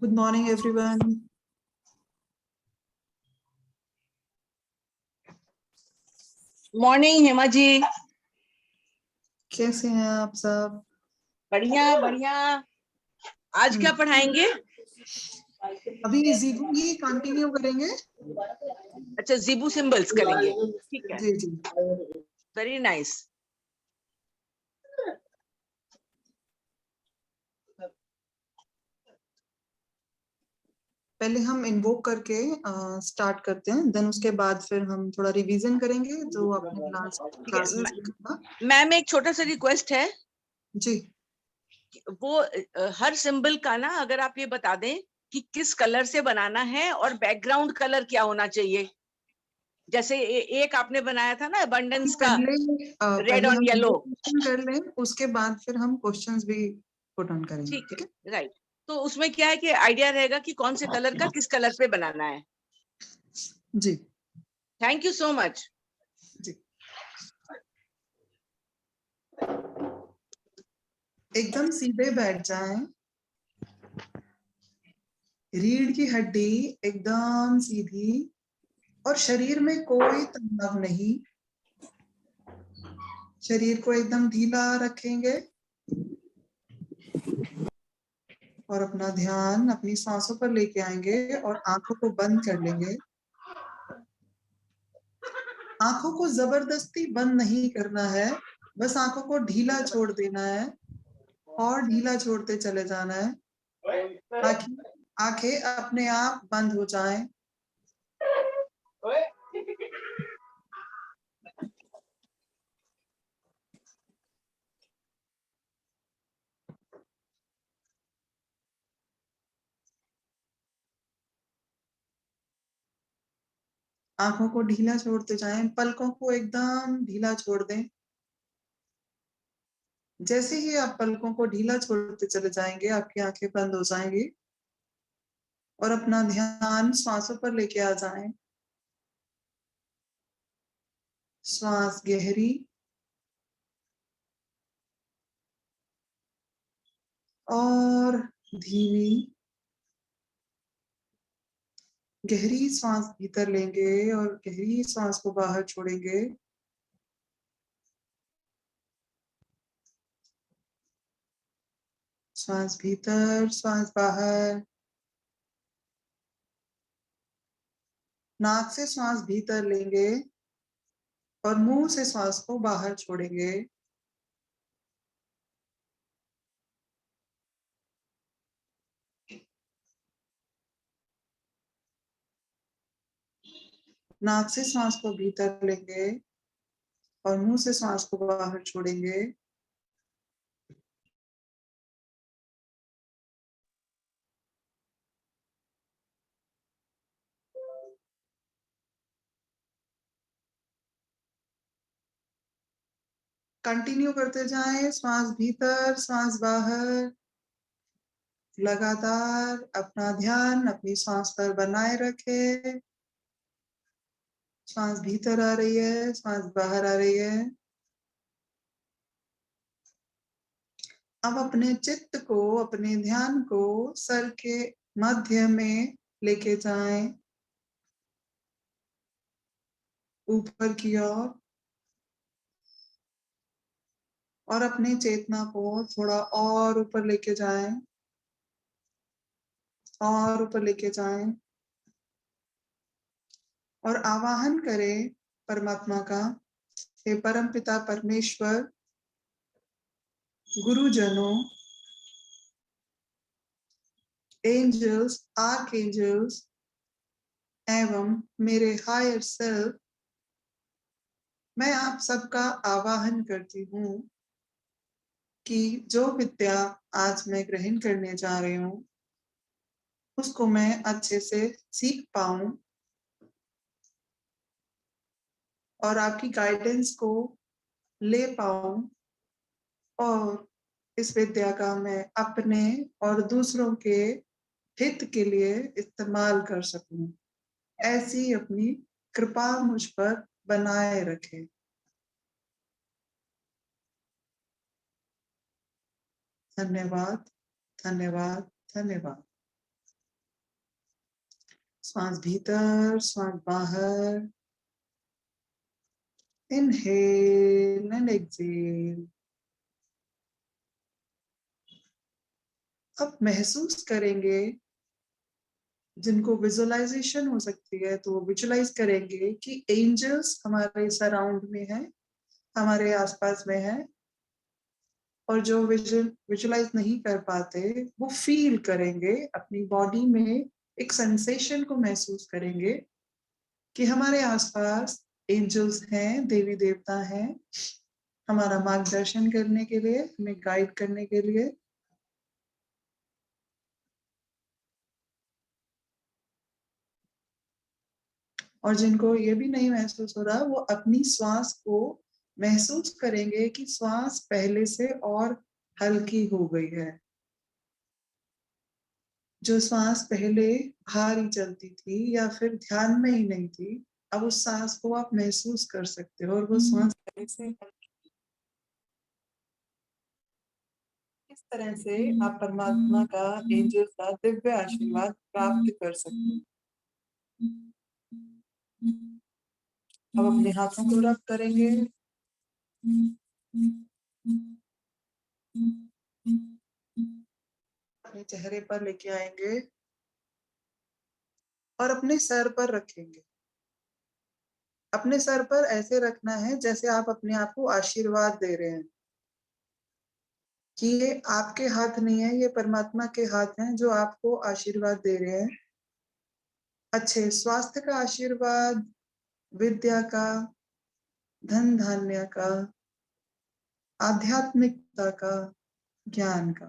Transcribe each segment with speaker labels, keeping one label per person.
Speaker 1: Good morning, everyone.
Speaker 2: Morning Hema ji.
Speaker 1: कैसे हैं आप सब?
Speaker 2: बढ़िया बढ़िया। आज क्या पढ़ाएंगे?
Speaker 1: अभी जीबू ही कंटिन्यू करेंगे।
Speaker 2: अच्छा, ज़ीबू सिंबल्स करेंगे, ठीक है।
Speaker 1: जी जी।
Speaker 2: Very nice.
Speaker 1: पहले हम इन्वोक करके स्टार्ट करते हैं, देन उसके बाद फिर हम थोड़ा रिवीजन करेंगे जो आपने लास्ट क्लास में सीखा था।
Speaker 2: मैम एक छोटा सा रिक्वेस्ट है
Speaker 1: जी।
Speaker 2: वो हर सिंबल का ना अगर आप ये बता दें कि किस कलर से बनाना है और बैकग्राउंड कलर क्या होना चाहिए। जैसे एक आपने बनाया था ना अबंडेंस का, रेड और येलो।
Speaker 1: कर लें, उसके बाद फिर हम क्वेश्चंस भी पुट ऑन करेंगे।
Speaker 2: ठीक है, राइट। तो उसमें क्या है कि आइडिया रहेगा कि कौन से कलर का किस कलर पे बनाना है।
Speaker 1: जी।
Speaker 2: थैंक यू सो मच
Speaker 1: जी। एकदम सीधे बैठ जाएं। रीढ़ की हड्डी एकदम सीधी और शरीर में कोई तनाव नहीं। शरीर को एकदम ढीला रखेंगे और अपना ध्यान अपनी सांसों पर लेके आएंगे और आंखों को बंद कर लेंगे। आंखों को जबरदस्ती बंद नहीं करना है, बस आंखों को ढीला छोड़ देना है और ढीला छोड़ते चले जाना है ताकि आंखें अपने आप बंद हो जाएं। आंखों को ढीला छोड़ते जाएं, पलकों को एकदम ढीला छोड़ दें। जैसे ही आप पलकों को ढीला छोड़ते चले जाएंगे, आपकी आंखें बंद हो जाएंगी और अपना ध्यान श्वासों पर लेके आ जाएं। श्वास गहरी और धीमी। गहरी सांस भीतर लेंगे और गहरी सांस को बाहर छोड़ेंगे। श्वास भीतर, श्वास बाहर। नाक से श्वास भीतर लेंगे और मुंह से श्वास को बाहर छोड़ेंगे। नाक से श्वास को भीतर लेंगे और मुंह से श्वास को बाहर छोड़ेंगे। कंटिन्यू करते जाएं, श्वास भीतर, श्वास बाहर। लगातार अपना ध्यान अपनी सांस पर बनाए रखें। श्वास भीतर आ रही है, श्वास बाहर आ रही है। अब अपने चित्त को, अपने ध्यान को सर के मध्य में लेके जाएं, ऊपर की ओर, और अपने चेतना को थोड़ा और ऊपर लेके जाएं, और ऊपर लेके जाएं और आवाहन करें परमात्मा का। हे परमपिता परमेश्वर, गुरुजनों, एंजल्स, आर्कएंजल्स एवं मेरे हायर सेल्फ, मैं आप सबका आवाहन करती हूँ कि जो विद्या आज मैं ग्रहण करने जा रही हूँ उसको मैं अच्छे से सीख पाऊं और आपकी गाइडेंस को ले पाऊं और इस विद्या का मैं अपने और दूसरों के हित के लिए इस्तेमाल कर सकूं। ऐसी अपनी कृपा मुझ पर बनाए रखें। धन्यवाद, धन्यवाद, धन्यवाद। श्वास भीतर, श्वास बाहर, इनहेल एंड एक्सहेल। अब महसूस करेंगे, जिनको विजुअलाइजेशन हो सकती है तो वो विजुअलाइज करेंगे कि एंजल्स हमारे सराउंड में है, हमारे आसपास में है। और जो विजुअलाइज नहीं कर पाते वो फील करेंगे, अपनी बॉडी में एक सेंसेशन को महसूस करेंगे कि हमारे आसपास एंजल्स हैं, देवी देवता हैं, हमारा मार्गदर्शन करने के लिए, हमें गाइड करने के लिए। और जिनको ये भी नहीं महसूस हो रहा वो अपनी श्वास को महसूस करेंगे कि श्वास पहले से और हल्की हो गई है। जो श्वास पहले भारी चलती थी या फिर ध्यान में ही नहीं थी, अब उस सांस को आप महसूस कर सकते हो और वो श्वास पहले से इस तरह से आप परमात्मा का, एंजल का दिव्य आशीर्वाद प्राप्त कर सकते हो। अब अपने हाथों को रब करेंगे, अपने चेहरे पर लेके आएंगे और अपने सर पर रखेंगे। अपने सर पर ऐसे रखना है जैसे आप अपने आप को आशीर्वाद दे रहे हैं कि ये आपके हाथ नहीं है, ये परमात्मा के हाथ हैं जो आपको आशीर्वाद दे रहे हैं। अच्छे स्वास्थ्य का आशीर्वाद, विद्या का, धन धान्य का, आध्यात्मिकता का, ज्ञान का।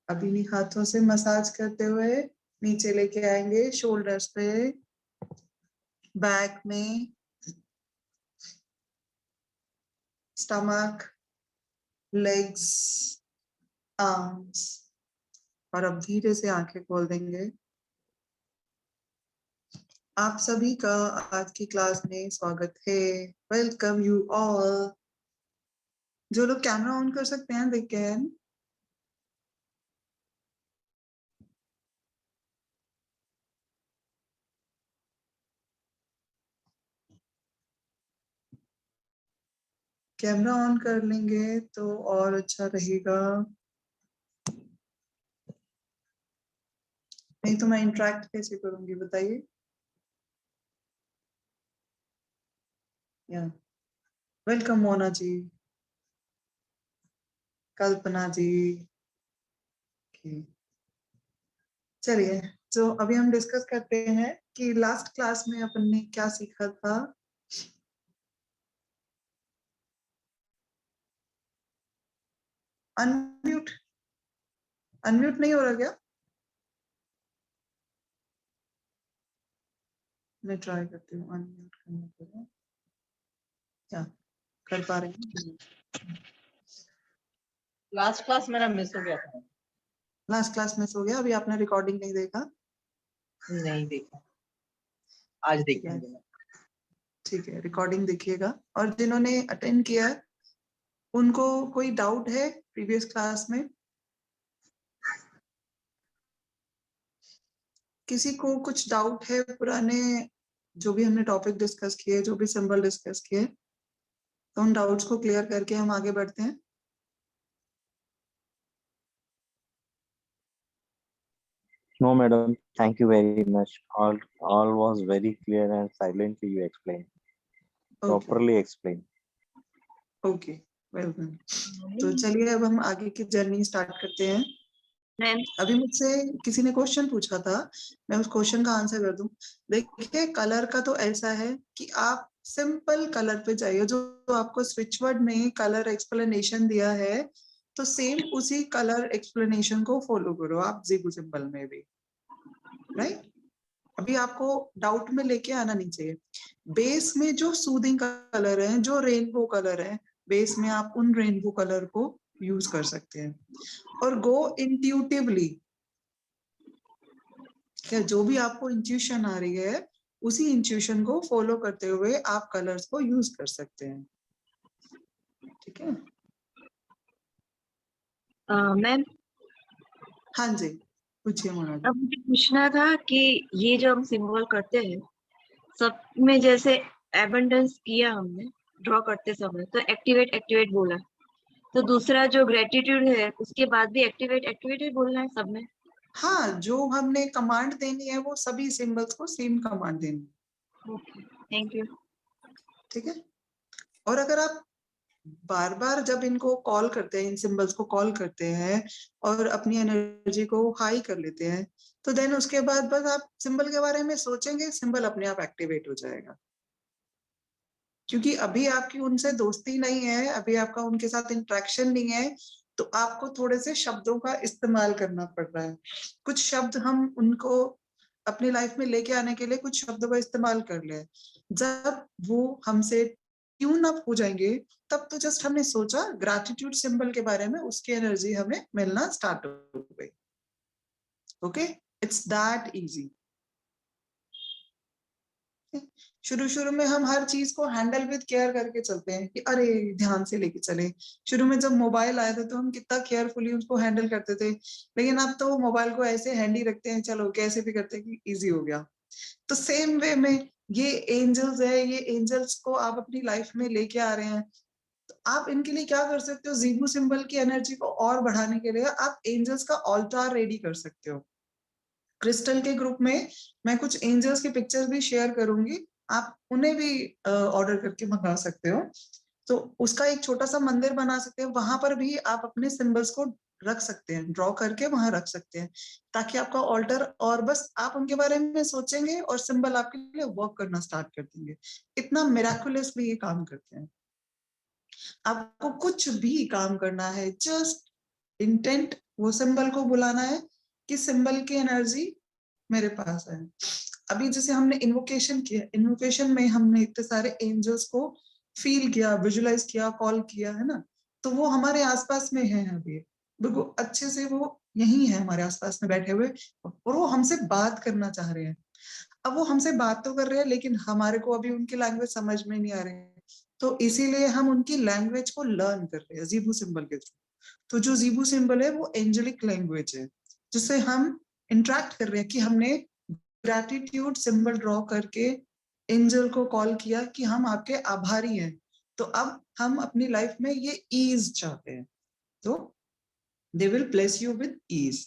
Speaker 1: अब इन्हीं हाथों से मसाज करते हुए नीचे लेके आएंगे, शोल्डर्स पे, बैक में, स्टमक, लेग्स, आर्म्स। और अब धीरे से आंखें खोल देंगे। आप सभी का आज की क्लास में स्वागत है। Welcome you all. जो लोग कैमरा ऑन कर सकते हैं दे कैन। कैमरा ऑन कर लेंगे तो और अच्छा रहेगा, नहीं तो मैं इंटरेक्ट कैसे करूंगी बताइए। या वेलकम मोना जी, कल्पना जी। चलिए, तो अभी हम डिस्कस करते हैं कि लास्ट क्लास में अपन ने क्या सीखा था। अनम्यूट अनम्यूट नहीं हो रहा क्या? मैं ट्राई करती हूँ अनम्यूट करने के लिए। क्या कर पा रही हूँ?
Speaker 3: लास्ट क्लास मेरा मिस हो गया था।
Speaker 1: लास्ट क्लास मिस हो गया। अभी आपने रिकॉर्डिंग नहीं देखा?
Speaker 3: नहीं देखा, आज देखेंगे।
Speaker 1: ठीक है, रिकॉर्डिंग देखिएगा। और जिन्होंने अटेंड किया है उनको कोई डाउट है प्रीवियस क्लास में? किसी को कुछ डाउट है पुराने जो भी हमने टॉपिक डिस्कस किए, जो भी सिंबल डिस्कस किए, तो उन डाउट्स को क्लियर करके हम आगे बढ़ते हैं।
Speaker 4: No, madam. Thank you very much. All was very clear and silently you explained. Properly explained.
Speaker 1: Okay, well done. तो चलिए अब हम आगे की जर्नी स्टार्ट करते हैं। अभी मुझसे किसी ने क्वेश्चन पूछा था, मैं उस क्वेश्चन का आंसर कर दूं। देखिए, कलर का तो ऐसा है कि आप सिंपल कलर पे जाइए। जो आपको स्विच वर्ड में कलर एक्सप्लेनेशन दिया है, तो सेम उसी कलर एक्सप्लेनेशन को फॉलो करो आप ज़ीगू सिंबल में भी, राइट? अभी आपको डाउट में लेके आना नहीं चाहिए। बेस में जो सूदिंग कलर है, जो रेनबो कलर है, बेस में आप उन रेनबो कलर को यूज कर सकते हैं। और गो इंट्यूटिवली, क्या जो भी आपको इंट्यूशन आ रही है उसी इंट्यूशन को फॉलो करते हुए आप कलर्स को यूज कर सकते हैं। ठीक है
Speaker 3: मैम?
Speaker 1: हाँ जी, पूछिए महाराज।
Speaker 5: अब मुझे पूछना था कि ये जो हम सिंबल करते हैं सब में, जैसे एबंडेंस किया हमने ड्रॉ करते समय तो एक्टिवेट एक्टिवेट बोला, तो दूसरा जो ग्रेटिट्यूड है उसके बाद भी एक्टिवेट एक्टिवेट ही बोलना है सब में?
Speaker 1: हाँ, जो हमने कमांड देनी है वो सभी सिंबल्स को सेम कमांड देनी है।
Speaker 5: Okay, thank you.
Speaker 1: ठीक है। और अगर आप बार बार जब इनको कॉल करते हैं, इन सिंबल्स को कॉल करते हैं और अपनी एनर्जी को हाई कर लेते हैं, तो देन उसके बाद बस आप सिंबल के बारे में सोचेंगे, सिंबल अपने आप एक्टिवेट हो जाएगा। क्योंकि अभी आपकी उनसे दोस्ती नहीं है, अभी आपका उनके साथ इंटरेक्शन नहीं है, तो आपको थोड़े से शब्दों का इस्तेमाल करना पड़ रहा है। कुछ शब्द हम उनको अपनी लाइफ में लेके आने के लिए कुछ शब्दों का इस्तेमाल कर ले। जब वो हमसे ट्यून अप हो जाएंगे, तब तो जस्ट हमने सोचा ग्रैटिट्यूड सिंबल के बारे में, उसकी एनर्जी हमें मिलना स्टार्ट हो गई। Okay, it's that easy. शुरू शुरू में हम हर चीज को हैंडल विद केयर करके चलते हैं कि अरे ध्यान से लेके चले। शुरू में जब मोबाइल आए थे तो हम कितना केयरफुली उसको हैंडल करते थे, लेकिन अब तो मोबाइल को ऐसे हैंडी रखते हैं, चलो कैसे भी करते हैं कि इजी हो गया। तो सेम वे में ये एंजल्स है, ये एंजल्स को आप अपनी लाइफ में लेके आ रहे हैं। तो आप इनके लिए क्या कर सकते हो, ज़ीबू सिंबल की एनर्जी को और बढ़ाने के लिए आप एंजल्स का ऑल्टार रेडी कर सकते हो। क्रिस्टल के ग्रुप में मैं कुछ एंजल्स की पिक्चर भी शेयर करूंगी, आप उन्हें भी ऑर्डर करके मंगा सकते हो। तो उसका एक छोटा सा मंदिर बना सकते हैं, वहां पर भी आप अपने सिंबल्स को रख सकते हैं, ड्रॉ करके वहां रख सकते हैं, ताकि आपका ऑल्टर, और बस आप उनके बारे में सोचेंगे और सिंबल आपके लिए वर्क करना स्टार्ट कर देंगे। इतना मिराकुलसली ये काम करते हैं। आपको कुछ भी काम करना है, जस्ट इंटेंट वो सिंबल को बुलाना है कि सिंबल की एनर्जी मेरे पास है। अभी जैसे हमने इन्वोकेशन किया, इन्वोकेशन में हमने इतने सारे एंजल्स को फील किया, विजुलाइज किया, कॉल किया, है ना। तो वो हमारे आसपास में है अभी, बिल्कुल अच्छे से वो यही है हमारे आसपास में बैठे हुए, और वो हमसे बात करना चाह रहे हैं। अब वो हमसे बात तो कर रहे हैं, लेकिन हमारे को अभी उनकी लैंग्वेज समझ में नहीं आ रही है, तो इसीलिए हम उनकी लैंग्वेज को लर्न कर रहे हैं ज़ीबू सिंबल के थ्रू। तो जो ज़ीबू सिंबल है वो एंजेलिक लैंग्वेज है, जिससे हम इंटरेक्ट कर रहे हैं कि हमने ग्रैटिट्यूड सिंबल ड्रॉ करके एंजल को कॉल किया कि हम आपके आभारी हैं। तो अब हम अपनी लाइफ में ये ईज चाहते हैं, तो they will bless you with ease.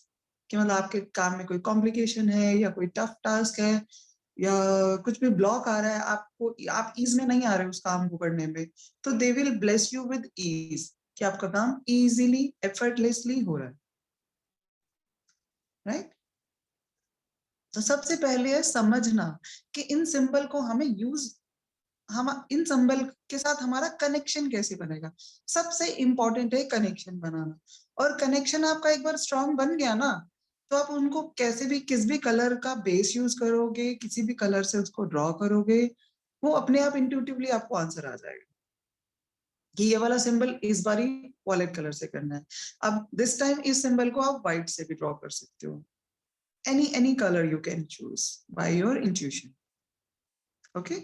Speaker 1: कि मतलब आपके काम में कोई कॉम्प्लिकेशन है या कोई टफ टास्क है या कुछ भी ब्लॉक आ रहा है, आपको आप ईज में नहीं आ रहे उस काम को करने में, तो they will bless you with ease, कि आपका काम इजीली एफर्टलेसली हो रहा है। राइट। तो सबसे पहले है समझना कि इन सिंबल को हमें यूज, हम इन सिंबल के साथ हमारा कनेक्शन कैसे बनेगा। सबसे इंपॉर्टेंट है कनेक्शन बनाना, और कनेक्शन आपका एक बार स्ट्रांग बन गया ना, तो आप उनको कैसे भी, किस भी कलर का बेस यूज करोगे, किसी भी कलर से उसको ड्रॉ करोगे, वो अपने आप इंट्यूटिवली आपको आंसर आ जाएगा कि ये वाला सिंबल इस बारी वॉलेट कलर से करना है। अब दिस टाइम इस सिंबल को आप व्हाइट से भी ड्रॉ कर सकते हो। any color you can choose by your intuition. Okay,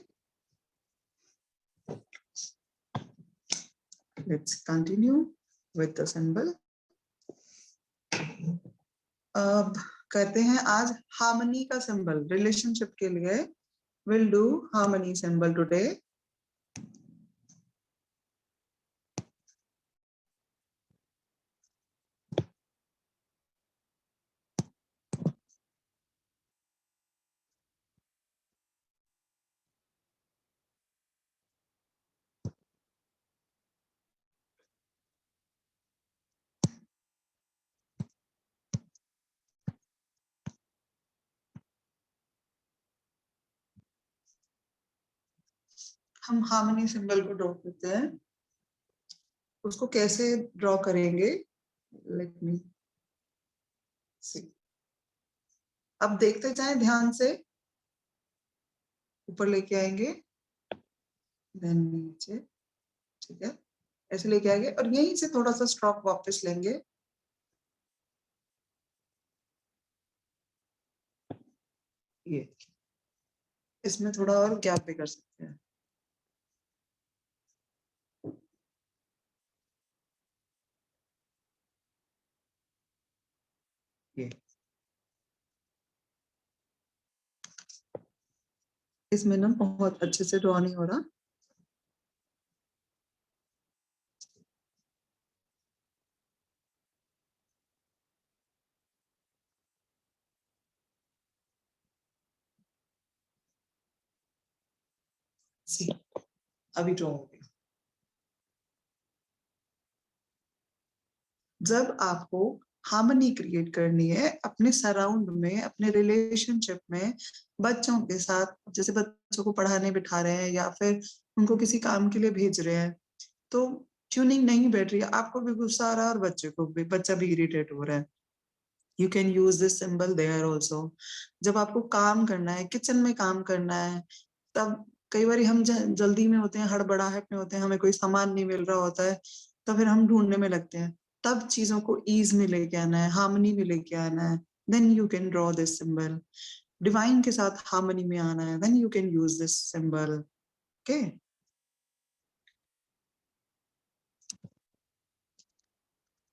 Speaker 1: let's continue with the symbol. अब करते हैं आज हार्मनी का सिंबल, रिलेशनशिप के लिए we'll do harmony symbol today. हम हार्मनी सिंबल को ड्रॉ करते हैं, उसको कैसे ड्रॉ करेंगे, लेट मी सी। अब देखते जाएं ध्यान से, ऊपर लेके आएंगे, देन नीचे, ठीक है, ऐसे लेके आएंगे और यहीं से थोड़ा सा स्ट्रोक वापस लेंगे। ये इसमें थोड़ा और गैप भी कर सकते हैं। ये इसमें ना बहुत अच्छे से ड्रॉ नहीं हो रहा। सी, अभी ड्रॉ हो गया। जब आपको हार्मनी क्रिएट करनी है अपने सराउंड में, अपने रिलेशनशिप में, बच्चों के साथ, जैसे बच्चों को पढ़ाने बिठा रहे हैं या फिर उनको किसी काम के लिए भेज रहे हैं, तो ट्यूनिंग नहीं बैठ रही है, आपको भी गुस्सा आ रहा है और बच्चे को भी, बच्चा भी इरिटेट हो रहा है, you can use this symbol there also. जब आपको काम करना है, किचन में काम करना है, तब कई बार हम जल्दी में होते हैं, हड़बड़ाहट में होते हैं, हमें कोई सामान नहीं मिल रहा होता है, तो फिर हम ढूंढने में लगते हैं। तब चीजों को ईज में लेके आना है, हार्मनी में लेके आना है, then you can draw this symbol. Divine के साथ हार्मनी में आना है, then you can use this symbol. Okay,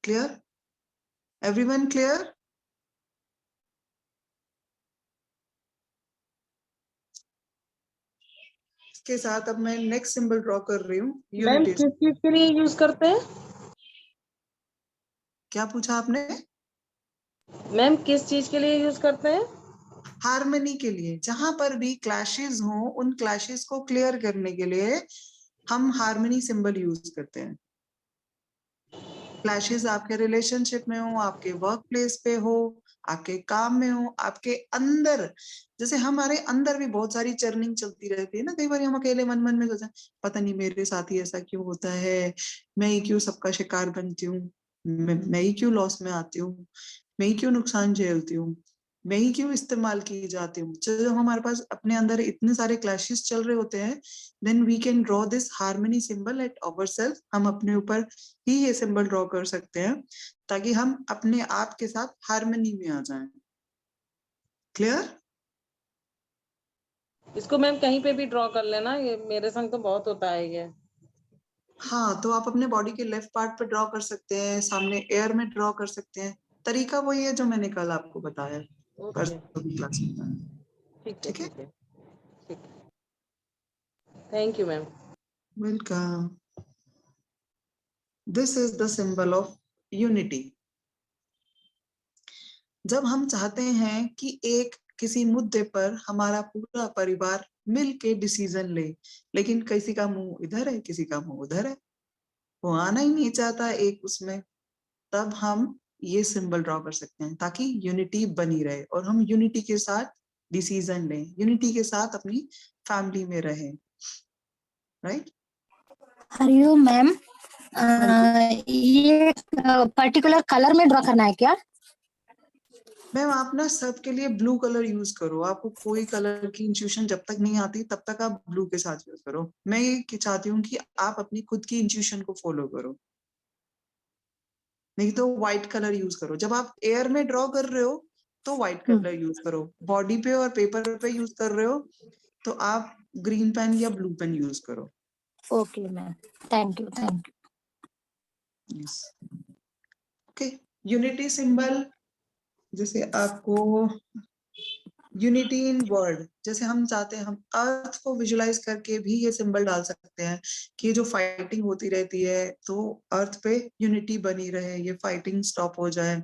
Speaker 1: clear? Everyone clear? इसके साथ अब मैं नेक्स्ट सिंबल ड्रॉ कर रही हूँ,
Speaker 6: मैम
Speaker 1: यूनिटी।
Speaker 6: किस चीज के लिए यूज करते हैं?
Speaker 1: क्या पूछा आपने?
Speaker 6: मैम किस चीज के लिए यूज करते हैं?
Speaker 1: हार्मनी के लिए, जहां पर भी क्लैशेस हो उन क्लैशेस को क्लियर करने के लिए हम हार्मनी सिंबल यूज करते हैं। क्लैशेस आपके रिलेशनशिप में हो, आपके वर्क प्लेस पे हो, आपके काम में हो, आपके अंदर, जैसे हमारे अंदर भी बहुत सारी चर्निंग चलती रहती है ना, कई बार हम अकेले मन मन में सोचते हैं पता नहीं मेरे साथ ही ऐसा क्यों होता है, मैं ही क्यों सबका शिकार बनती हूँ, मैं ही क्यों लॉस में आती हूँ, मैं ही क्यों नुकसान झेलती हूँ, मैं ही क्यों इस्तेमाल की जाती हूँ। जब हमारे पास अपने अंदर इतने सारे क्लैशेस चल रहे होते हैं, then we can draw this harmony symbol at ourself. हम अपने ऊपर ही ये सिंबल ड्रॉ कर सकते हैं ताकि हम अपने आप के साथ हार्मनी में आ जाएं। क्लियर?
Speaker 6: इसको मैम कहीं पे भी ड्रॉ कर लेना, ये मेरे संग तो बहुत होता है ये।
Speaker 1: हाँ, तो आप अपने बॉडी के लेफ्ट पार्ट पे ड्रॉ कर सकते हैं, सामने एयर में ड्रॉ कर सकते हैं। तरीका वही है जो मैंने कल आपको बताया,
Speaker 6: ओके,
Speaker 1: क्लास में।
Speaker 6: ठीक है
Speaker 1: ठीक है,
Speaker 6: ठीक है ठीक है। Thank you ma'am.
Speaker 1: Welcome. This is the symbol of unity. जब हम चाहते हैं कि एक किसी मुद्दे पर हमारा पूरा परिवार मिल के डिसीजन ले, लेकिन किसी का मुंह इधर है, किसी का मुंह उधर है, वो आना ही नहीं चाहता एक उसमें, तब हम ये सिंबल ड्रॉ कर सकते हैं ताकि यूनिटी बनी रहे और हम यूनिटी के साथ डिसीजन लें, यूनिटी के साथ अपनी फैमिली में रहें। राइट?
Speaker 7: हरिओम मैम, ये पर्टिकुलर कलर में ड्रॉ करना है क्या?
Speaker 1: मैम आप ना सबके लिए ब्लू कलर यूज करो, आपको कोई कलर की इंट्यूशन जब तक नहीं आती तब तक आप ब्लू के साथ यूज करो। मैं ये चाहती हूँ कि आप अपनी खुद की इंट्यूशन को फॉलो करो, नहीं तो व्हाइट कलर यूज करो। जब आप एयर में ड्रॉ कर रहे हो तो व्हाइट कलर यूज करो, बॉडी पे और पेपर पे यूज कर रहे हो तो आप ग्रीन पेन या ब्लू पेन यूज करो।
Speaker 7: Okay ma'am, thank you thank you.
Speaker 1: Yes, okay. Unity symbol, जैसे आपको यूनिटी इन वर्ड, जैसे हम चाहते हैं हम अर्थ को विजुलाइज करके भी ये सिंबल डाल सकते हैं कि जो फाइटिंग होती रहती है तो अर्थ पे यूनिटी बनी रहे, ये फाइटिंग स्टॉप हो जाए।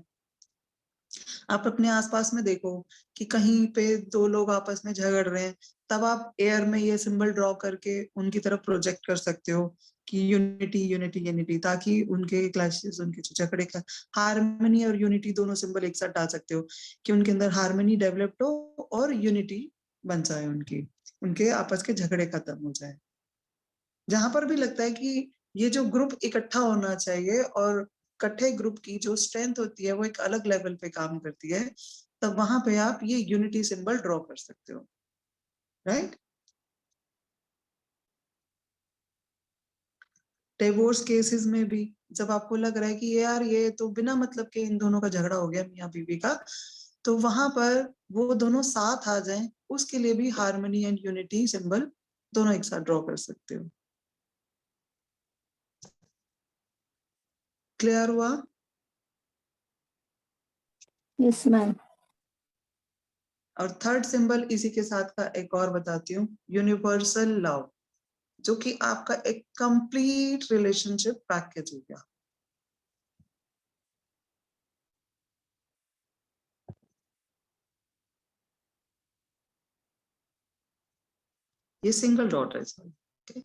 Speaker 1: आप अपने आसपास में देखो कि कहीं पे दो लोग आपस में झगड़ रहे हैं, तब आप एयर में ये सिंबल ड्रॉ करके उनकी तरफ प्रोजेक्ट कर सकते हो कि यूनिटी यूनिटी यूनिटी, ताकि उनके क्लैशेस, उनके जो झगड़े का, हार्मनी और यूनिटी दोनों सिंबल एक साथ डाल सकते हो कि उनके अंदर हार्मनी डेवलप्ड हो और यूनिटी बन जाए, उनकी, उनके आपस के झगड़े खत्म हो जाए। जहां पर भी लगता है कि ये जो ग्रुप इकट्ठा होना चाहिए और इकट्ठे ग्रुप की जो स्ट्रेंथ होती है वो एक अलग लेवल पे काम करती है, तब वहां पे आप ये यूनिटी सिंबल ड्रॉ कर सकते हो। राइट? डिवोर्स केसेस में भी जब आपको लग रहा है कि यार ये तो बिना मतलब के इन दोनों का झगड़ा हो गया मियाँ बीवी का, तो वहां पर वो दोनों साथ आ जाएं, उसके लिए भी हार्मनी एंड यूनिटी सिंबल दोनों एक साथ ड्रॉ कर सकते हो। क्लियर हुआ?
Speaker 7: Yes ma'am.
Speaker 1: और थर्ड सिंबल इसी के साथ का एक और बताती हूँ, यूनिवर्सल लव, जो कि आपका एक कंप्लीट रिलेशनशिप पैकेज हो गया। ये सिंगल डॉट है सर। okay?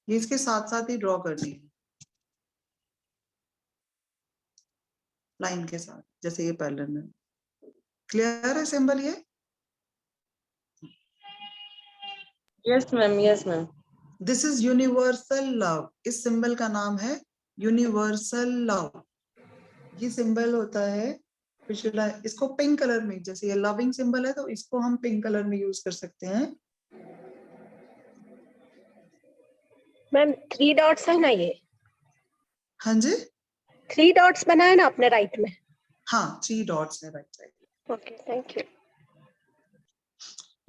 Speaker 1: ये इसके साथ साथ ही ड्रॉ करनी है लाइन के साथ, जैसे ये पैटर्न है। क्लियर है सिंबल ये?
Speaker 6: Yes ma'am, yes ma'am.
Speaker 1: This is universal love. इस सिंबल का नाम है यूनिवर्सल लव। ये सिंबल होता है विजुअलाइज, इसको पिंक कलर में, जैसे ये लविंग सिंबल है तो इसको हम पिंक कलर में यूज कर सकते हैं।
Speaker 8: मैम 3 डॉट्स है ना ये?
Speaker 1: हाँ जी,
Speaker 8: 3 डॉट्स बनाए ना आपने राइट में?
Speaker 1: हाँ 3 डॉट्स है right side.
Speaker 8: Okay, thank you.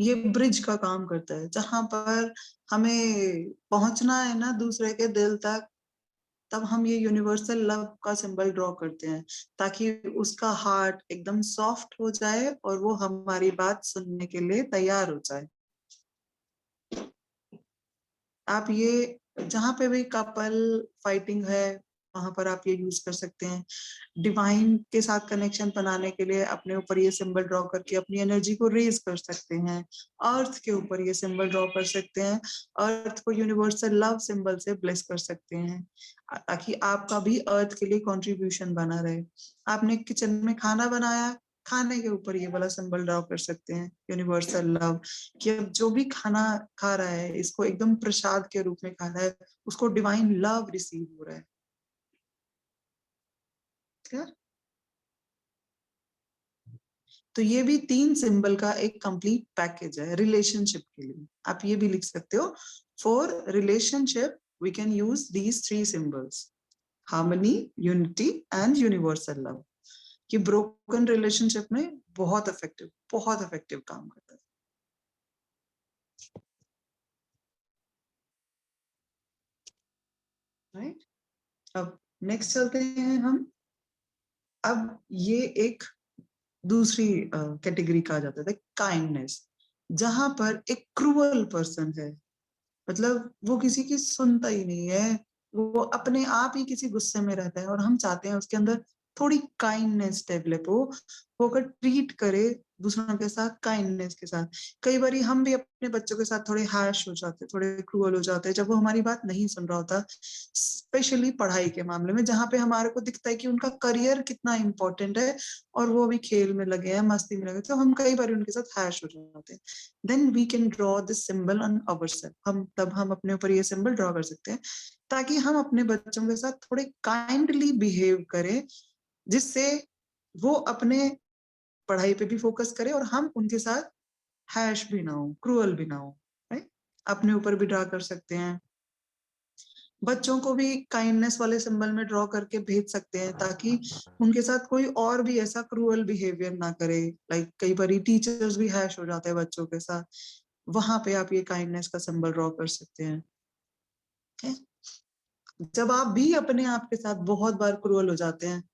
Speaker 1: ये ब्रिज का काम करता है, जहां पर हमें पहुंचना है ना दूसरे के दिल तक, तब हम ये यूनिवर्सल लव का सिंबल ड्रॉ करते हैं, ताकि उसका हार्ट एकदम सॉफ्ट हो जाए और वो हमारी बात सुनने के लिए तैयार हो जाए। आप ये जहां पे भी कपल फाइटिंग है वहां पर आप ये यूज कर सकते हैं। डिवाइन के साथ कनेक्शन बनाने के लिए अपने ऊपर ये सिंबल ड्रॉ करके अपनी एनर्जी को रेज कर सकते हैं। अर्थ के ऊपर ये सिंबल ड्रॉ कर सकते हैं, अर्थ को यूनिवर्सल लव सिंबल से ब्लेस कर सकते हैं, ताकि आपका भी अर्थ के लिए कंट्रीब्यूशन बना रहे। आपने किचन में खाना बनाया, खाने के ऊपर ये वाला सिंबल ड्रॉ कर सकते हैं, यूनिवर्सल लव, कि अब जो भी खाना खा रहा है इसको एकदम प्रसाद के रूप में खा रहा है, उसको डिवाइन लव रिसीव हो रहा है। क्या? तो ये भी 3 सिंबल का एक कंप्लीट पैकेज है रिलेशनशिप के लिए। आप ये भी लिख सकते हो, for relationship we can use these 3 symbols, harmony, unity and universal love. कि ब्रोकन रिलेशनशिप में बहुत इफेक्टिव काम करता है। राइट, अब नेक्स्ट चलते हैं हम। अब ये एक दूसरी कैटेगरी कहा जाता है काइंडनेस, जहां पर एक क्रूअल पर्सन है, मतलब वो किसी की सुनता ही नहीं है, वो अपने आप ही किसी गुस्से में रहता है, और हम चाहते हैं उसके अंदर थोड़ी काइंडनेस डेवलप हो, वो अगर ट्रीट करे दूसरों के साथ काइंडनेस के साथ। कई बार हम भी अपने बच्चों के साथ थोड़े हार्श हो जाते हैं, थोड़े क्रूअल हो जाते हैं जब वो हमारी बात नहीं सुन रहा होता, स्पेशली पढ़ाई के मामले में, जहाँ पे हमारे को दिखता है कि उनका करियर कितना इंपॉर्टेंट है और वो भी खेल में लगे हैं, मस्ती में लगे, तो हम कई बार उनके साथ हार्श हो जाते हैं। Then we can draw this symbol on ourself. हम अपने ऊपर ये सिंबल ड्रॉ कर सकते हैं, ताकि हम अपने बच्चों के साथ थोड़े काइंडली बिहेव करें, जिससे वो अपने पढ़ाई पे भी फोकस करें और हम उनके साथ हैश भी ना हो, क्रूअल भी ना हो। राइट, अपने ऊपर भी ड्रॉ कर सकते हैं। बच्चों को भी काइंडनेस वाले सिंबल में ड्रॉ करके भेज सकते हैं, ताकि उनके साथ कोई और भी ऐसा क्रूअल बिहेवियर ना करे। लाइक कई बार टीचर्स भी हैश हो जाते हैं बच्चों के साथ, वहां पे आप ये काइंडनेस का सिंबल ड्रॉ कर सकते हैं। okay? जब आप भी अपने आप के साथ बहुत बार क्रूअल हो जाते हैं,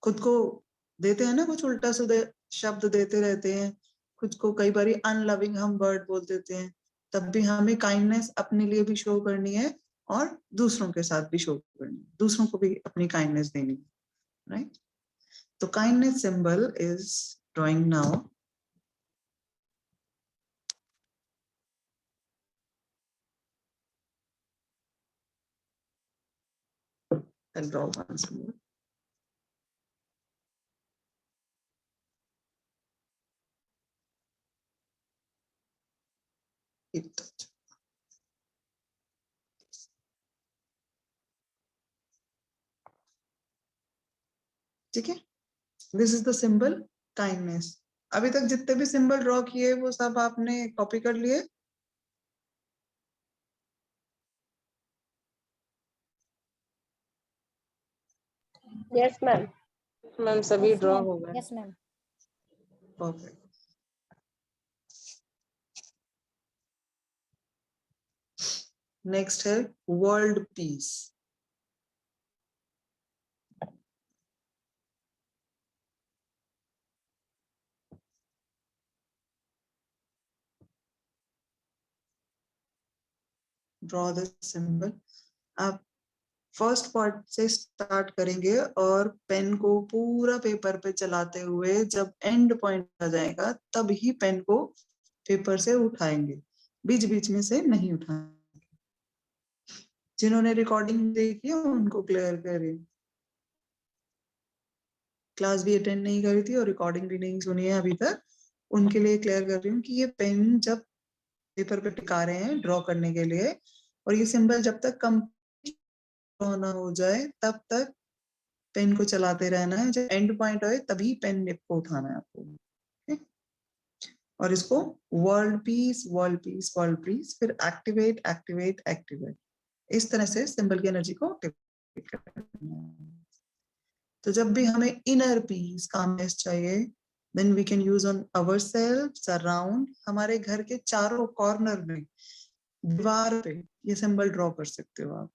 Speaker 1: खुद को देते हैं ना कुछ उल्टा सीधे शब्द देते रहते हैं, खुद को कई बार अनलविंग हम वर्ड बोल देते हैं, तब भी हमें काइंडनेस अपने लिए भी शो करनी है और दूसरों के साथ भी शो करनी है, दूसरों को भी अपनी काइंडनेस देनी है। राइट, तो kindness symbol is drawing now. I'll draw once more. ठीक है, this is the symbol kindness. अभी तक जितने भी सिंबल ड्रॉ किए वो सब आपने कॉपी कर लिए?
Speaker 8: Yes ma'am.
Speaker 6: मैम सभी ड्रॉ हो गए।
Speaker 7: Yes ma'am.
Speaker 1: परफेक्ट। नेक्स्ट है world peace. Draw the symbol. आप फर्स्ट पार्ट से स्टार्ट करेंगे और पेन को पूरा पेपर पे चलाते हुए जब एंड पॉइंट आ जाएगा तब ही पेन को पेपर से उठाएंगे, बीच बीच में से नहीं उठाएंगे। जिन्होंने रिकॉर्डिंग देखी है उनको क्लियर करें। क्लास भी अटेंड नहीं करी थी और रिकॉर्डिंग भी नहीं सुनी है अभी तक, उनके लिए क्लियर कर रही हूँ कि ये पेन जब पेपर पे टिका रहे हैं ड्रॉ करने के लिए, और ये सिंबल जब तक कंप्लीट ना हो जाए तब तक पेन को चलाते रहना है। जब एंड पॉइंट आए तभी पेन निप को उठाना है आपको। okay? और इसको world peace world peace world peace, फिर एक्टिवेट एक्टिवेट एक्टिवेट, इस तरह से सिंबल की एनर्जी को एक्टिवेट करना है। तो जब भी हमें इनर पीस कामनेस चाहिए, then we can use on ourselves around, हमारे घर के चारों कॉर्नर में दीवार पे ये सिंबल ड्रॉ कर सकते हो आप,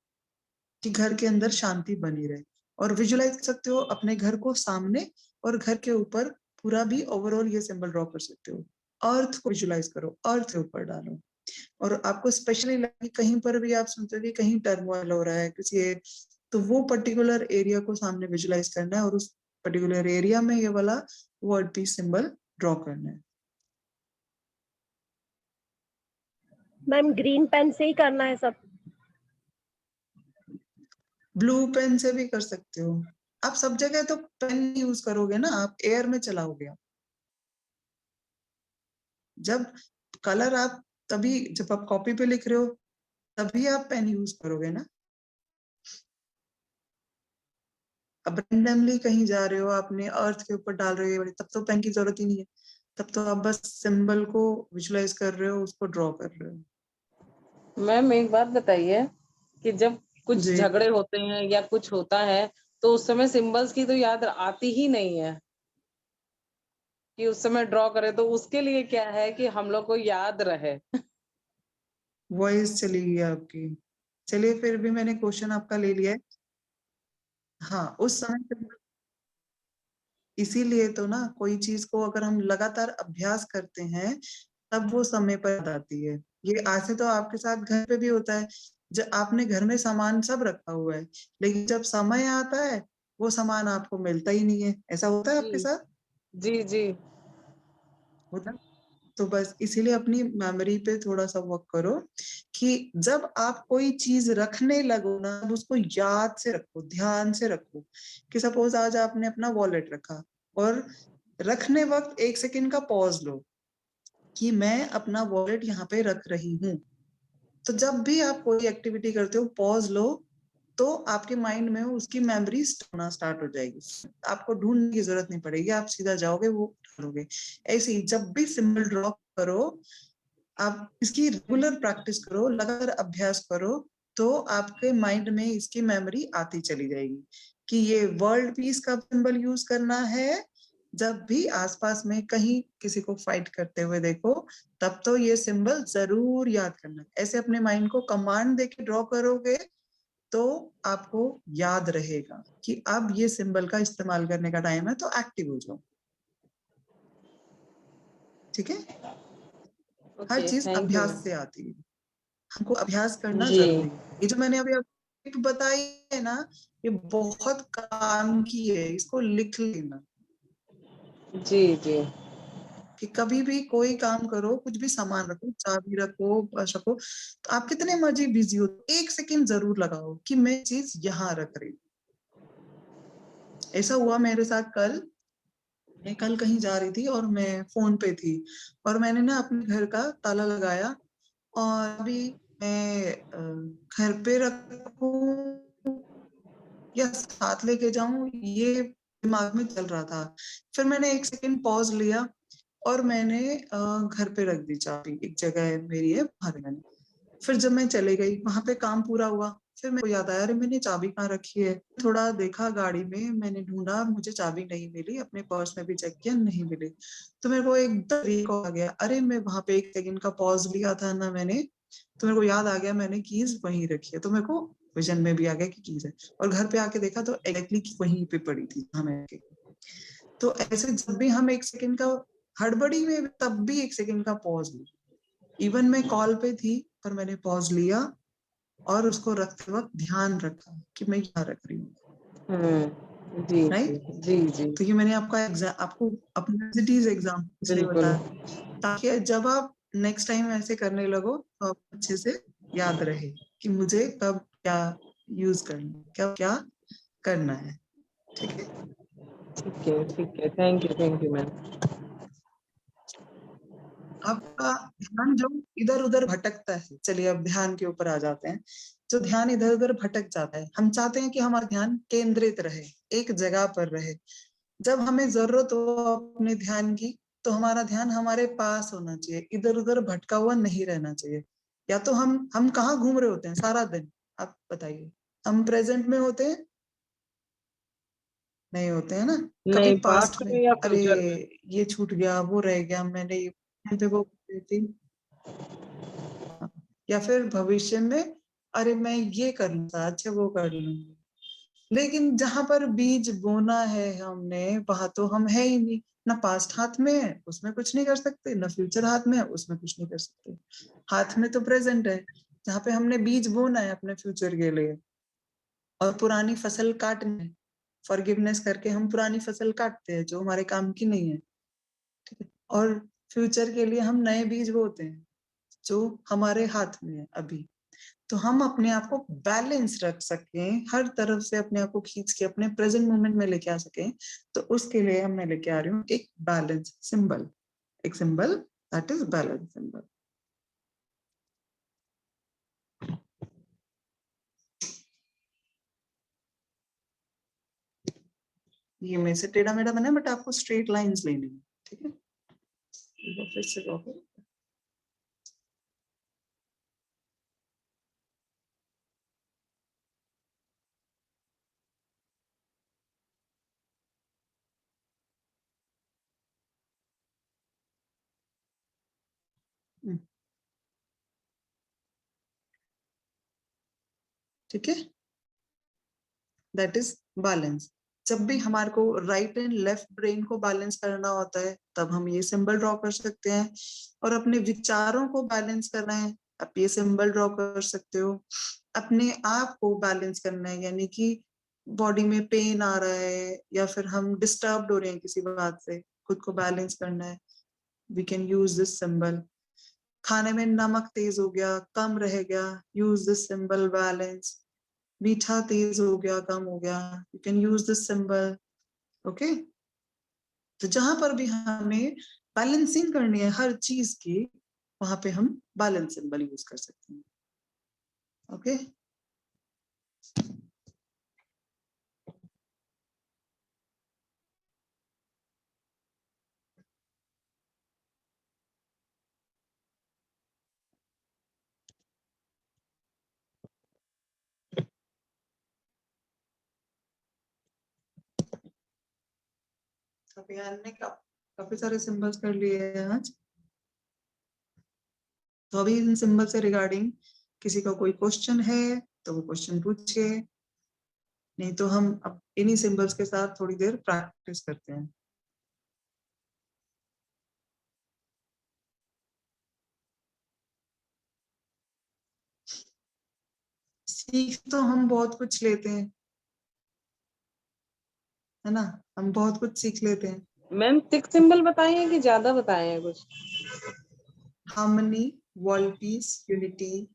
Speaker 1: कि घर के अंदर शांति बनी रहे। और विजुलाइज कर सकते हो अपने घर को सामने, और घर के ऊपर पूरा भी ओवरऑल ये सिंबल ड्रॉ कर सकते हो। अर्थ को विजुलाइज करो, अर्थ के ऊपर डालो। और आपको स्पेशली लगे कहीं पर भी आप सुनते हो कि कहीं टर्मोइल हो रहा है किसी, तो वो पर्टिकुलर एरिया को सामने विजुलाइज करना है और उस पर्टिकुलर एरिया में ये वाला वर्ड पीस सिंबल ड्रॉ करना है।
Speaker 8: मैम ग्रीन पेन से ही करना है सब?
Speaker 1: ब्लू पेन से भी कर सकते हो आप। सब जगह तो पेन यूज करोगे ना, आप एयर में चलाओगे। आप जब कलर आप तभी, जब आप कॉपी पे लिख रहे हो तभी आप पेन यूज करोगे ना। अब रैंडमली कहीं जा रहे हो, आपने अर्थ के ऊपर डाल रहे हो, तब तो पेन की जरूरत ही नहीं है, तब तो आप बस सिंबल को विजुलाइज कर रहे हो, उसको ड्रॉ कर रहे हो।
Speaker 6: मैम एक बात बताइए कि जब कुछ
Speaker 1: जी।
Speaker 6: झगड़े होते हैं या कुछ होता है तो उस समय सिंबल्स की तो याद आती ही नहीं है कि उस समय ड्रॉ करें, तो उसके लिए क्या है कि हम लोग को याद रहे।
Speaker 1: वॉइस चली गई आपकी। चलिए फिर भी मैंने क्वेश्चन आपका ले लिया है। हाँ, उस समय इसीलिए तो ना, कोई चीज को अगर हम लगातार अभ्यास करते हैं तब वो समय पर याद आती है। ये आज से तो आपके साथ घर पे भी होता है, जब आपने घर में सामान सब रखा हुआ है, लेकिन जब समय आता है वो सामान आपको मिलता ही नहीं है। ऐसा होता है आपके
Speaker 6: जी
Speaker 1: साथ?
Speaker 6: जी जी।
Speaker 1: होता है? तो बस इसीलिए अपनी मेमोरी पे थोड़ा सा वर्क करो कि जब आप कोई चीज रखने लगो ना, अब उसको याद से रखो, ध्यान से रखो। कि सपोज आज आपने अपना वॉलेट रखा, और रखने वक्त 1 सेकंड का पॉज लो कि मैं अपना वॉलेट यहाँ पे रख रही हूँ। तो जब भी आप कोई एक्टिविटी करते हो पॉज लो, तो आपके माइंड में उसकी मेमोरी होना स्टार्ट हो जाएगी। आपको ढूंढने की जरूरत नहीं पड़ेगी, आप सीधा जाओगे वो डालोगे। ऐसे ही जब भी सिंबल ड्रॉ करो, आप इसकी रेगुलर प्रैक्टिस करो, लगातार अभ्यास करो, तो आपके माइंड में इसकी मेमोरी आती चली जाएगी कि ये वर्ल्ड पीस का सिंबल यूज करना है। जब भी आसपास में कहीं किसी को फाइट करते हुए देखो, तब तो ये सिंबल जरूर याद करना। ऐसे अपने माइंड को कमांड देके ड्रॉ करोगे तो आपको याद रहेगा कि अब ये सिंबल का इस्तेमाल करने का टाइम है, तो एक्टिव हो जाओ। ठीक है? हर
Speaker 6: ओके,
Speaker 1: चीज
Speaker 6: थैंक यू
Speaker 1: अभ्यास
Speaker 6: मैम।
Speaker 1: से आती है, हमको अभ्यास करना
Speaker 6: जी
Speaker 1: जरूरी है। ये जो मैंने अभी आपको बताई है ना, ये बहुत काम की है, इसको लिख लेना।
Speaker 6: जी जी।
Speaker 1: कि कभी भी कोई काम करो, कुछ भी सामान रखो, चाबी रखो, पर्स रखो, तो आप कितने मर्जी बिजी हो, 1 सेकंड जरूर लगाओ कि मैं चीज यहाँ रख रही हूँ। ऐसा हुआ मेरे साथ कल। मैं कल कहीं जा रही थी और मैं फोन पे थी, और मैंने ना अपने घर का ताला लगाया, और अभी मैं घर पे रखूं या साथ लेके जाऊं, ये दिमाग में चल रहा था। फिर मैंने 1 सेकंड पॉज लिया और मैंने घर पे रख दी चाबी, एक जगह है मेरी है बाहर। मैंने फिर जब मैं चले गई, वहां पे काम पूरा हुआ, फिर मेरे को याद आया, अरे मैंने चाबी कहाँ रखी है। थोड़ा देखा गाड़ी में, मैंने ढूंढा, मुझे चाबी नहीं मिली, अपने पर्स में भी चेक किया, नहीं मिली। तो मेरे को एकदम रिकॉल आ गया, अरे मैं वहां पे 1 सेकंड का पॉज लिया था ना मैंने, तो मेरे को याद आ गया मैंने कीज वहीं रखी है। तो मेरे को विजन में भी आ गया कि कीज है, और घर पे आके देखा तो एग्जैक्टली वहीं पे पड़ी थी हमें। तो ऐसे जब भी हम 1 सेकंड का हड़बड़ी में, तब भी 1 सेकंड का पॉज लिया। इवन मैं कॉल पे थी पर मैंने पॉज लिया और उसको रखते वक्त ध्यान रखा कि मैं क्या रख रही हूँ।
Speaker 6: जी
Speaker 1: राइट?
Speaker 6: जी जी
Speaker 1: तो ये मैंने आपको अपना एग्जाम इसलिए
Speaker 6: बिल्कुल।
Speaker 1: बताया, ताकि जब आप नेक्स्ट टाइम ऐसे करने लगो तो आप अच्छे से याद रहे कि मुझे कब क्या यूज करना, क्या क्या करना है। ठीक है,
Speaker 6: ठीक है, थैंक यू मैम।
Speaker 1: आपका ध्यान जो इधर उधर भटकता है, चलिए अब ध्यान के ऊपर आ जाते हैं। जो ध्यान इधर उधर भटक जाता है, हम चाहते हैं कि हमारा ध्यान केंद्रित रहे, एक जगह पर रहे। जब हमें जरूरत हो अपने ध्यान की, तो हमारा ध्यान हमारे पास होना चाहिए, इधर उधर भटका हुआ नहीं रहना चाहिए। या तो हम कहाँ घूम रहे होते हैं सारा दिन, आप बताइए। हम प्रेजेंट में होते हैं? नहीं होते हैं ना। कभी
Speaker 6: नहीं,
Speaker 1: पास्ट
Speaker 6: पास्ट
Speaker 1: में,
Speaker 6: में या
Speaker 1: अरे
Speaker 6: फ्यूचर में।
Speaker 1: ये छूट गया, वो रह गया, मैंने पे वो थी। या फिर भविष्य में, अरे मैं ये कर लूंगा, अच्छा वो कर लूंगी। लेकिन जहां पर बीज बोना है हमने, वहां तो हम है ही नहीं। ना पास्ट हाथ में है, उसमें कुछ नहीं कर सकते, ना फ्यूचर हाथ में है, उसमें कुछ नहीं कर सकते। हाथ में तो प्रेजेंट है, जहाँ पे हमने बीज बोना है अपने फ्यूचर के लिए, और पुरानी फसल काटनी है। फॉरगिवनेस करके हम पुरानी फसल काटते हैं जो हमारे काम की नहीं है। ठीक है, और फ्यूचर के लिए हम नए बीज बोते हैं जो हमारे हाथ में है अभी। तो हम अपने आप को बैलेंस रख सकें, हर तरफ से अपने आप को खींच के अपने प्रेजेंट मोमेंट में लेके आ सकें, तो उसके लिए मैं लेके आ रही हूँ एक बैलेंस सिंबल, एक symbol that is balance symbol. ये में से टेढ़ा मेढ़ा बना है, बट आपको स्ट्रेट लाइंस लेनी है। ठीक है, फिर से ड्रॉ करो। ठीक है, दैट इज बैलेंस। जब भी हमारे को राइट एंड लेफ्ट ब्रेन को बैलेंस करना होता है, तब हम ये सिंबल ड्रॉ कर सकते हैं। और अपने विचारों को बैलेंस करना है, आप ये सिंबल ड्रॉ कर सकते हो। अपने आप को बैलेंस करना है, यानी कि बॉडी में पेन आ रहा है या फिर हम डिस्टर्ब हो रहे हैं किसी बात से, खुद को बैलेंस करना है, we can use this symbol. खाने में नमक तेज हो गया, कम रह गया, यूज दिस सिंबल बैलेंस। मीठा तेज हो गया, कम हो गया, you can use this symbol. Okay, तो जहां पर भी हमें बैलेंसिंग करनी है हर चीज की, वहां पे हम बैलेंस सिंबल यूज कर सकते हैं। ओके, अभी हमने काफी सारे सिंबल्स कर लिए हैं आज। तो अभी इन सिंबल से रिगार्डिंग किसी का कोई क्वेश्चन है तो वो क्वेश्चन पूछिए, नहीं तो हम अब इन्हीं सिंबल्स के साथ थोड़ी देर प्रैक्टिस करते हैं। सीख तो हम बहुत कुछ लेते हैं, है ना, हम बहुत कुछ सीख लेते हैं।
Speaker 6: मैम 6 सिंबल बताए हैं कि ज्यादा बताए हैं कुछ?
Speaker 1: Harmony, world peace, unity,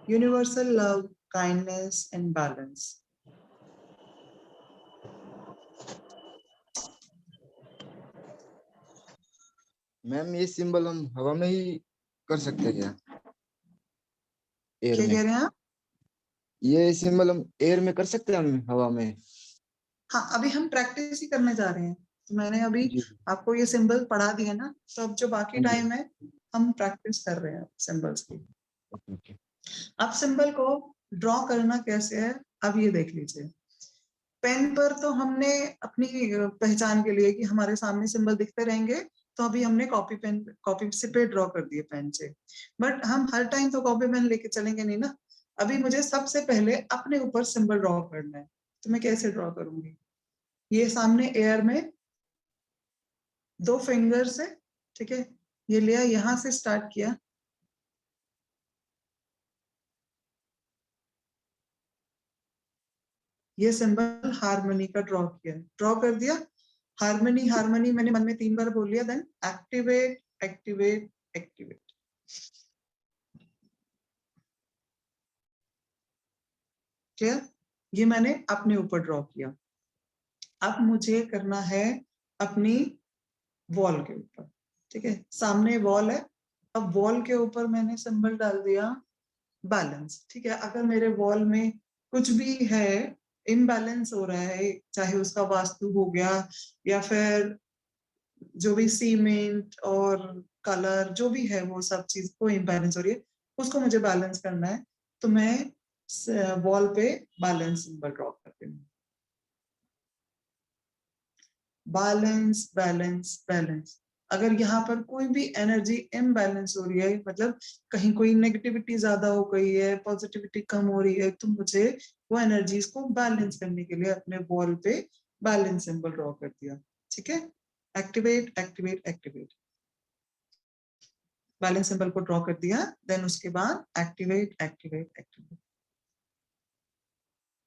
Speaker 1: universal love, kindness and balance.
Speaker 9: Ma'am ये सिंबल हम हवा में ही कर सकते हैं क्या? एयर
Speaker 1: क्या
Speaker 9: में?
Speaker 1: कह रहे हैं आप?
Speaker 9: ये सिंबल हम एयर में कर सकते हैं, हम हवा में?
Speaker 1: हाँ, अभी हम प्रैक्टिस ही करने जा रहे हैं, तो मैंने अभी
Speaker 9: जी
Speaker 1: आपको ये सिंबल पढ़ा दिया ना, तो अब जो बाकी
Speaker 9: हाँ जी।
Speaker 1: टाइम है हम प्रैक्टिस कर रहे हैं सिंबल्स की।
Speaker 9: ओके।
Speaker 1: आप सिंबल को ड्रॉ करना कैसे है अब ये देख लीजिए। पेन पर तो हमने अपनी पहचान के लिए कि हमारे सामने सिंबल दिखते रहेंगे, तो अभी हमने कॉपी से पे ड्रॉ कर दिए पेन से। बट हम हर टाइम तो कॉपी पेन लेके चलेंगे नहीं ना। अभी मुझे सबसे पहले अपने ऊपर सिंबल ड्रॉ करना है, तो मैं कैसे ड्रॉ करूंगी? ये सामने एयर में 2 फिंगर से, ठीक है, ये लिया, यहां से स्टार्ट किया, ये सिंबल हारमोनी का ड्रॉ किया, ड्रॉ कर दिया। हारमोनी हारमोनी मैंने मन में 3 बार बोल लिया। Then activate activate activate. Clear? ये मैंने अपने ऊपर ड्रॉ किया। अब मुझे करना है अपनी वॉल के ऊपर, ठीक है, सामने वॉल है। अब वॉल के ऊपर मैंने सिंबल डाल दिया बैलेंस, ठीक है। अगर मेरे वॉल में कुछ भी है, इम्बैलेंस हो रहा है, चाहे उसका वास्तु हो गया या फिर जो भी सीमेंट और कलर जो भी है, वो सब चीज को इम्बैलेंस हो रही है, उसको मुझे बैलेंस करना है, तो मैं वॉल पे बैलेंस सिंबल ड्रॉ करती हूँ। Balance balance balance. अगर यहाँ पर कोई भी एनर्जी इम्बैलेंस हो रही है, मतलब कहीं कोई नेगेटिविटी ज्यादा हो गई है, पॉजिटिविटी कम हो रही है, तो मुझे वो एनर्जीज को बैलेंस करने के लिए अपने वॉल पे बैलेंस सिंबल ड्रॉ कर दिया, ठीक है। Activate activate activate, balance symbol को ड्रॉ कर दिया। देन उसके बाद एक्टिवेट एक्टिवेट एक्टिवेट।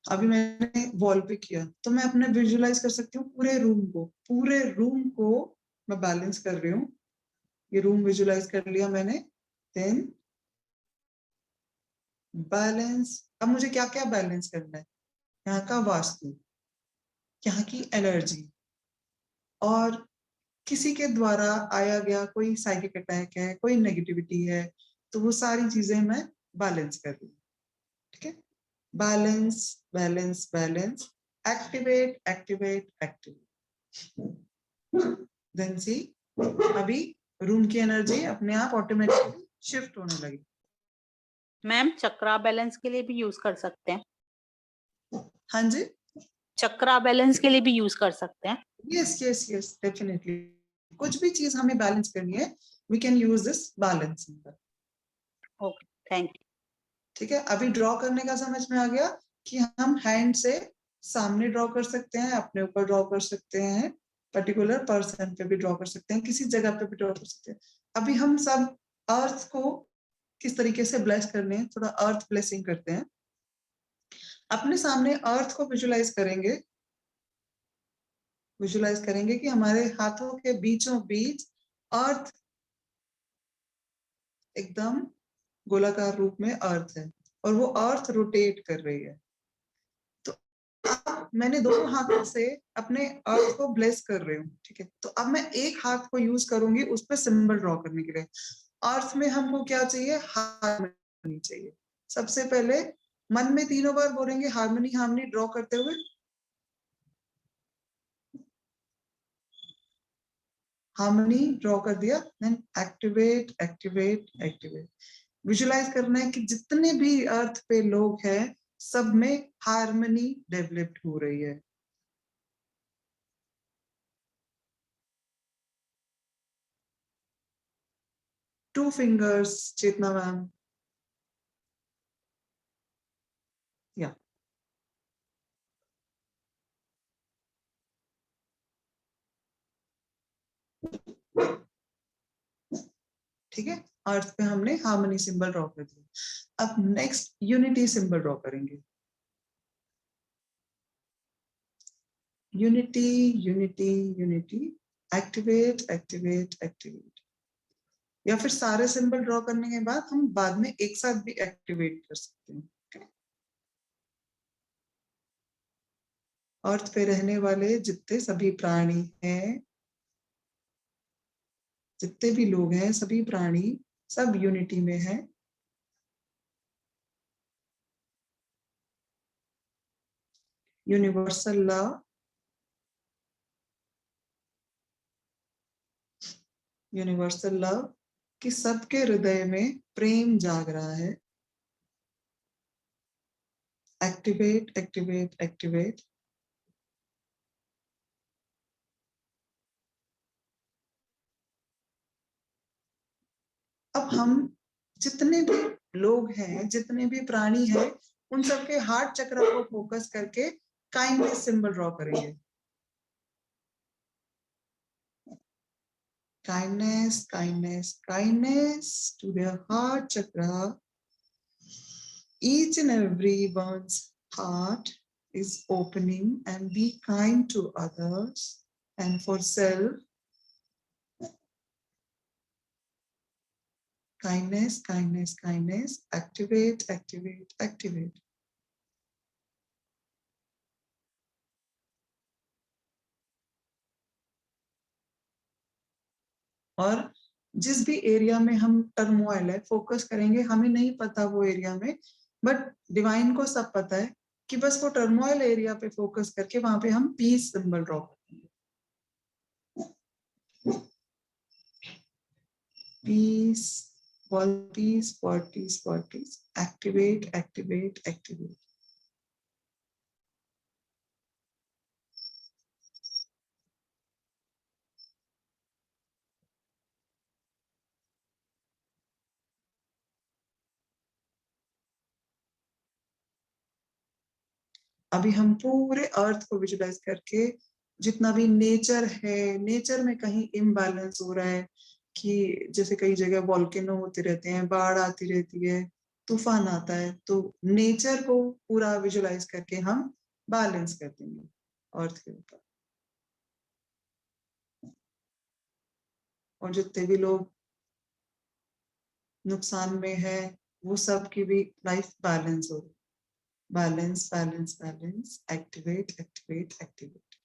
Speaker 1: अभी मैंने वॉल पे किया, तो मैं अपने विजुअलाइज कर सकती हूँ पूरे रूम को मैं बैलेंस कर रही हूँ। ये रूम विजुअलाइज कर लिया मैंने। Then balance. अब मुझे क्या क्या बैलेंस करना है? यहाँ का वास्तु, यहाँ की एनर्जी, और किसी के द्वारा आया गया कोई साइकिक अटैक है, कोई नेगेटिविटी है, तो वो सारी चीजें मैं बैलेंस कर रही हूँ, ठीक है। Balance balance balance, activate activate activate. Then see, अभी रूम की एनर्जी अपने आप ऑटोमेटिकली शिफ्ट होने लगी।
Speaker 10: मैम चक्रा बैलेंस के लिए भी यूज कर सकते हैं।
Speaker 1: हाँ जी,
Speaker 10: चक्रा बैलेंस के लिए भी यूज कर सकते हैं।
Speaker 1: Yes yes yes, definitely. कुछ भी चीज हमें बैलेंस करनी है, we can use this balance symbol.
Speaker 10: Okay, thank you.
Speaker 1: ठीक है, अभी ड्रॉ करने का समझ में आ गया कि हम हैंड से सामने ड्रॉ कर सकते हैं, अपने ऊपर ड्रॉ कर सकते हैं, पर्टिकुलर पर्सन पे भी ड्रॉ कर सकते हैं, किसी जगह पे भी ड्रॉ कर सकते हैं। अभी हम सब अर्थ को किस तरीके से ब्लेस करने हैं, थोड़ा अर्थ ब्लेसिंग करते हैं। अपने सामने अर्थ को विजुलाइज करेंगे, कि हमारे हाथों के बीचों बीच अर्थ एकदम गोलाकार रूप में अर्थ है, और वो अर्थ रोटेट कर रही है। तो अब मैंने दोनों हाथों से अपने अर्थ को ब्लेस कर रही हूँ, ठीक है। तो अब मैं एक हाथ को यूज करूंगी उस पर सिंबल ड्रॉ करने के लिए। अर्थ में हमको क्या चाहिए? हार्मनी चाहिए। सबसे पहले मन में 3 बार बोलेंगे हार्मनी हार्मनी ड्रॉ करते हुए। हार्मनी ड्रॉ कर दिया। Then activate activate activate. Visualise करना है कि जितने भी अर्थ पे लोग हैं, सब में हार्मनी डेवलप्ड हो रही है। टू फिंगर्स, चेतना मैम। या ठीक है, अर्थ पे हमने हार्मनी सिंबल ड्रॉ कर दिया। अब नेक्स्ट यूनिटी सिंबल ड्रॉ करेंगे। Unity unity unity, activate activate activate. या फिर सारे सिंबल ड्रॉ करने के बाद हम बाद में एक साथ भी एक्टिवेट कर सकते हैं। अर्थ पे रहने वाले जितने सभी प्राणी हैं, जितने भी लोग हैं, सभी प्राणी सब यूनिटी में है। यूनिवर्सल लव, यूनिवर्सल लव कि सबके हृदय में प्रेम जाग रहा है। Activate, activate, activate. अब हम जितने भी लोग हैं, जितने भी प्राणी हैं, उन सबके हार्ट चक्र को फोकस करके काइंडनेस सिंबल ड्रॉ करेंगे। Kindness, kindness, kindness to their heart chakra. Each and everyone's heart is opening, and be kind to others and for self. Kindness, kindness, kindness. Activate, activate, activate. और जिस भी area में हम turmoil है focus करेंगे, हमें नहीं पता वो एरिया में, बट डिवाइन को सब पता है कि बस वो टर्मोइल एरिया पे फोकस करके वहां पे हम पीस सिंबल ड्रॉ करेंगे। Peace, world peace, world peace, world peace. Activate, activate, activate. अभी हम पूरे अर्थ को विजुलाइज करके जितना भी नेचर है, नेचर में कहीं इम्बैलेंस हो रहा है कि जैसे कई जगह वॉल्केनो होते रहते हैं, बाढ़ आती रहती है, तूफान आता है, तो नेचर को पूरा विजुलाइज करके हम बैलेंस कर देंगे अर्थ के ऊपर। और जितने भी लोग नुकसान में है वो सब की भी लाइफ बैलेंस हो। Balance, balance, balance. Activate, activate, activate.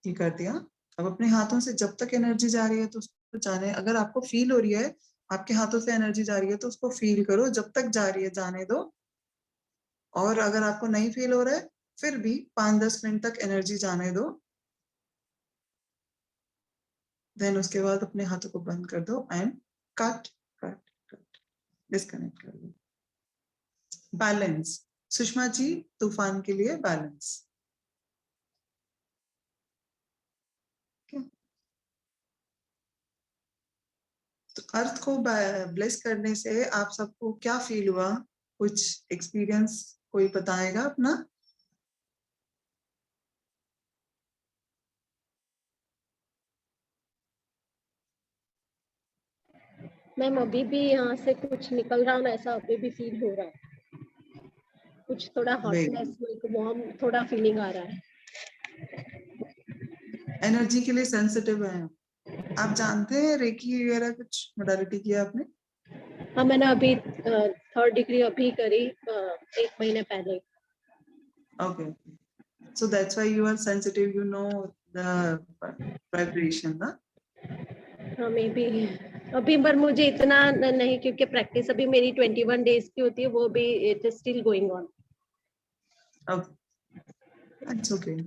Speaker 1: ये कर दिया। अब अपने हाथों से जब तक एनर्जी जा रही है तो उसको जाने, अगर आपको फील हो रही है आपके हाथों से एनर्जी जा रही है तो उसको फील करो, जब तक जा रही है जाने दो। और अगर आपको नहीं फील हो रहा है फिर भी 5-10 मिनट तक एनर्जी जाने दो। देन उसके बाद अपने हाथों को बंद कर दो and cut cut cut disconnect कर दो। बैलेंस। सुषमा जी, तूफान के लिए बैलेंस। तो अर्थ को ब्लेस करने से आप सबको क्या फील हुआ, कुछ एक्सपीरियंस कोई बताएगा अपना?
Speaker 8: मैम अभी भी यहाँ से कुछ निकल रहा हूँ, ऐसा अभी भी फील हो रहा है, कुछ थोड़ा हॉटनेस, वार्म थोड़ा फीलिंग आ रहा है।
Speaker 1: एनर्जी के लिए सेंसिटिव है आप जानते हैं? रेकी वगैरह कुछ मोडालिटी किया आपने?
Speaker 8: हाँ मैंने अभी 3rd डिग्री अभी करी 1 महीने पहले।
Speaker 1: Okay, so that's why you are sensitive, you know the vibration, ना?
Speaker 8: हाँ मे बी अभी, पर मुझे इतना नहीं क्योंकि प्रैक्टिस अभी मेरी 21 डेज की होती है, वो भी it is still going on.
Speaker 1: Okay, that's okay.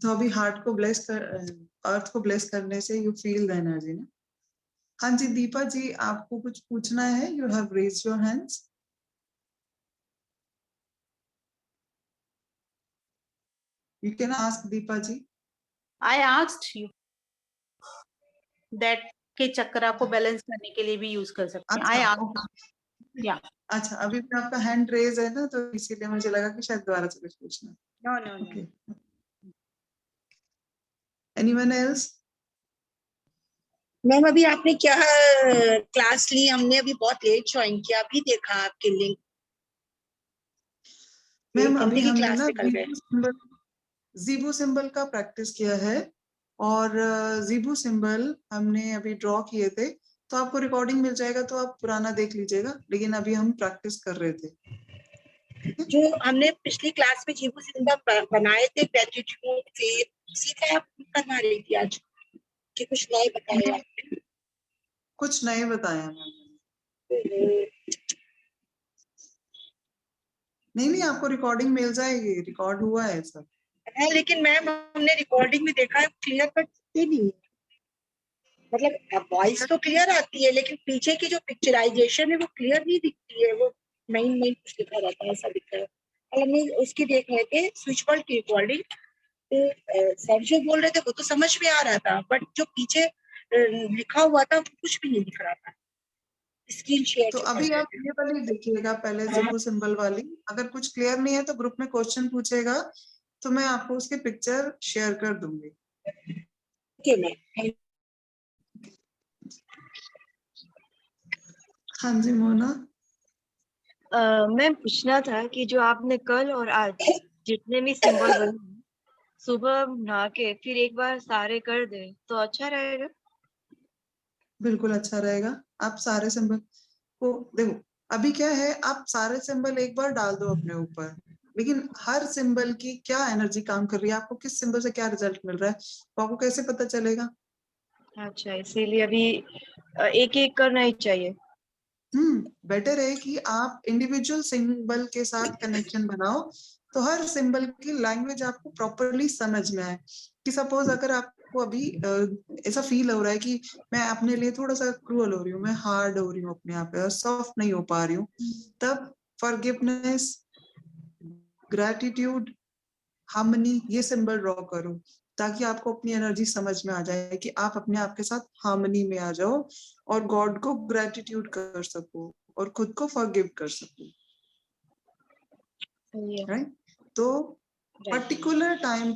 Speaker 1: तो अभी हार्ट को ब्लेस कर, अर्थ को ब्लेस करने से यू फील द एनर्जी ना? हाँ जी दीपा जी, आपको कुछ पूछना है? You have raised your hands. You can ask Deepa ji.
Speaker 10: I asked you that के चक्रा को बैलेंस करने के लिए भी यूज कर सकते हैं।
Speaker 1: अच्छा, अच्छा अभी भी आपका हैंड रेज है ना, तो इसीलिए मुझे लगा कि शायद दोबारा से कुछ पूछना है।
Speaker 10: No, no, no.
Speaker 1: Okay. Anyone else?
Speaker 11: Ma'am अभी आपने क्या क्लास ली? हमने अभी बहुत लेट ज्वाइन किया, अभी देखा आपके लिंक।
Speaker 1: मैम अभी हमने ना ज़ीबू सिंबल का प्रैक्टिस किया है, और ज़ीबू सिंबल हमने अभी ड्रॉ किए थे, तो आपको रिकॉर्डिंग मिल जाएगा तो आप पुराना देख लीजिएगा, लेकिन अभी हम प्रैक्टिस कर रहे थे।
Speaker 11: जो हमने पिछली क्लास में ज़ीबू सिंबल बनाए थे, ग्रेटिट्यूड, फेथ, उसी का आप करवा रही थी आज कि कुछ नए बताए आपने?
Speaker 1: कुछ नए बताया मैम। नहीं, आपको रिकॉर्डिंग मिल जाएगी, रिकॉर्ड हुआ है सब।
Speaker 11: है, लेकिन मैम हमने रिकॉर्डिंग में देखा है क्लियर कट नहीं है। मतलब वॉइस तो क्लियर आती है लेकिन पीछे की जो पिक्चराइजेशन है वो क्लियर नहीं दिखती है, वो नई कुछ दिखा रहता है, ऐसा दिखता है। और हमने उसकी देख रहे थे स्विच बोर्ड की रिकॉर्डिंग, तो सर जो बोल रहे थे वो तो समझ में आ रहा था, बट जो पीछे लिखा हुआ था वो कुछ भी नहीं दिख रहा था। स्क्रीन शेयर
Speaker 1: तो अभी आप ये वाली देखिएगा पहले जिबू सिंबल वाली, अगर कुछ क्लियर नहीं है तो ग्रुप में क्वेश्चन पूछेगा तो मैं आपको उसकी पिक्चर शेयर कर दूंगी।
Speaker 11: Okay ma'am.
Speaker 1: हाँ जी मोना।
Speaker 5: मैं पूछना था कि जो आपने कल और आज जितने भी सिंबल बने सुबह नहा के फिर एक बार सारे कर दे तो अच्छा रहेगा।
Speaker 1: बिल्कुल अच्छा रहेगा। आप सारे सिंबल को देखो, अभी क्या है, आप सारे सिंबल एक बार डाल दो अपने ऊपर, लेकिन हर सिंबल की क्या एनर्जी काम कर रही है, आपको किस सिंबल से क्या रिजल्ट मिल रहा है, तो आपको कैसे पता चलेगा?
Speaker 5: अच्छा, इसीलिए अभी एक एक करना ही चाहिए।
Speaker 1: बेटर है कि आप इंडिविजुअल सिंबल के साथ कनेक्शन बनाओ, तो हर सिंबल की लैंग्वेज आपको प्रॉपरली समझ में आए। कि सपोज अगर आपको अभी ऐसा फील हो रहा है कि मैं अपने लिए थोड़ा सा क्रूअल हो रही हूँ, मैं हार्ड हो रही हूँ अपने आप पे और सॉफ्ट नहीं हो पा रही हूँ, तब फॉरगिवनेस, ग्रैटिट्यूड, हार्मनी, ये सिंबल ड्रॉ करो, ताकि आपको अपनी एनर्जी समझ में आ जाए कि आप अपने आप के साथ हार्मनी में आ जाओ और गॉड को ग्रैटिट्यूड कर सको और खुद को फॉरगिव कर सको। राइट? तो पर्टिकुलर टाइम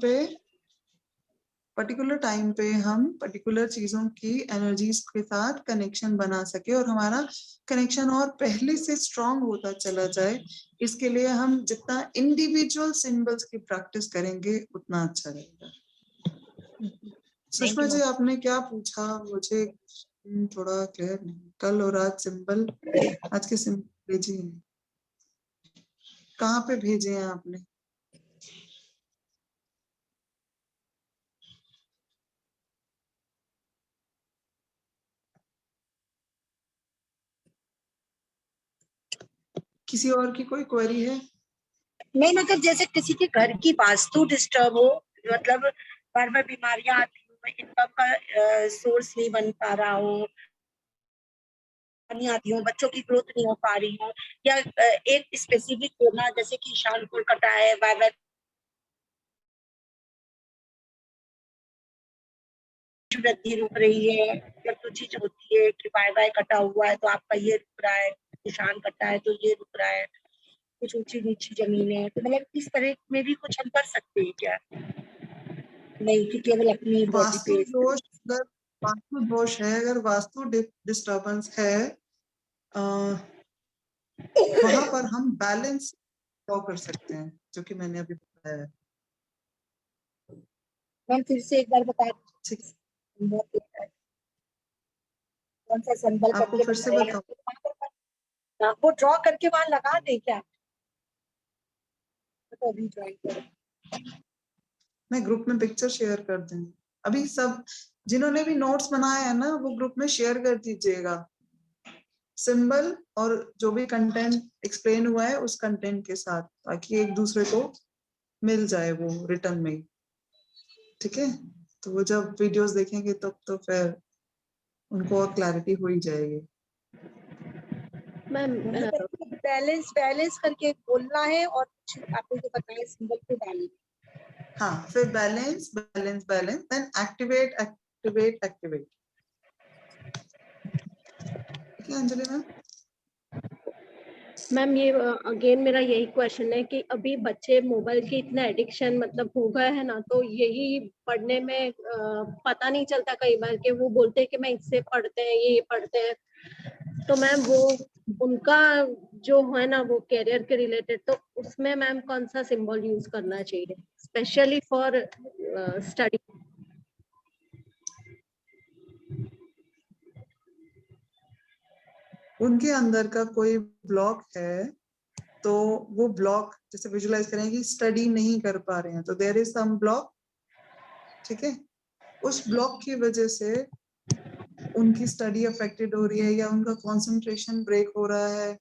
Speaker 1: पे हम पर्टिकुलर चीजों की एनर्जीज के साथ कनेक्शन बना सके और हमारा कनेक्शन और पहले से स्ट्रांग होता चला जाए, इसके लिए हम जितना इंडिविजुअल सिंबल्स की प्रैक्टिस करेंगे उतना अच्छा रहेगा। सुषमा जी, आपने क्या पूछा मुझे थोड़ा क्लियर नहीं। कल और आज सिंबल, आज के सिंबल भेजिए, कहाँ पे भेजे हैं आपने? किसी और की कोई क्वेरी है?
Speaker 11: नहीं, मतलब जैसे किसी के घर की वास्तु डिस्टर्ब हो, मतलब बार बार बीमारियां आती हो, इनकम का सोर्स नहीं बन पा रहा हो, नहीं आती हो, बच्चों की ग्रोथ नहीं हो पा रही हो, या एक स्पेसिफिक होना, जैसे कि ईशान कोलकाता है, बार बार वृद्धि रुक रही है, या तो चीज होती है कि बाय बाय कटा हुआ है तो आपका ये रुक रहा है, निशान कटा है तो ये रुक रहा है, कुछ ऊंची नीची जमीन है, तो मतलब इस तरह में भी कुछ हम कर सकते हैं क्या? नहीं कि केवल अपनी बॉडी
Speaker 1: वास्तु
Speaker 11: पे।
Speaker 1: दोष, अगर वास्तु दोष है, अगर वास्तु डिस्टर्बेंस है, वहां पर हम बैलेंस ड्रॉ कर सकते हैं, जो कि मैंने अभी बताया है।
Speaker 11: मैम फिर से एक बार बता, कौन सा सिंबल
Speaker 1: आपको
Speaker 11: करके
Speaker 1: फिर से
Speaker 11: बताया,
Speaker 1: बताऊं?
Speaker 11: वो ड्रॉ करके वहां लगा दे क्या? तो अभी ड्राइंग करो,
Speaker 1: मैं ग्रुप में पिक्चर शेयर कर दूंगी। अभी सब जिन्होंने भी नोट्स बनाए हैं ना, वो ग्रुप में शेयर कर दीजिएगा सिंबल और जो भी कंटेंट एक्सप्लेन हुआ है उस कंटेंट के साथ, ताकि एक दूसरे को मिल जाए वो रिटर्न में। ठीक है? तो वो जब वीडियोस देखेंगे तब तो फिर उनको और क्लैरिटी हो ही जाएगी।
Speaker 11: मैम बैलेंस बैलेंस करके बोलना है और कुछ आपको जो बताया सिंबल को डालना।
Speaker 1: हाँ, फिर balance balance balance, then activate activate activate. ठीक है अंजलि मैम?
Speaker 8: मैम ये अगेन मेरा यही क्वेश्चन है कि अभी बच्चे मोबाइल की इतना एडिक्शन मतलब हो गए है ना, तो यही पढ़ने में पता नहीं चलता कई बार कि वो बोलते हैं कि मैं इससे पढ़ते हैं, ये पढ़ते हैं, तो मैम वो उनका जो है ना वो करियर के रिलेटेड, तो उसमें मैम कौन सा सिंबल यूज करना चाहिए स्पेशली फॉर स्टडी?
Speaker 1: उनके अंदर का कोई ब्लॉक है, तो वो ब्लॉक जैसे विजुलाइज करें कि स्टडी नहीं कर पा रहे हैं, तो देयर इज सम ब्लॉक। ठीक है? उस ब्लॉक की वजह से उनकी स्टडी अफेक्टेड हो रही है या उनका कंसंट्रेशन ब्रेक हो रहा है,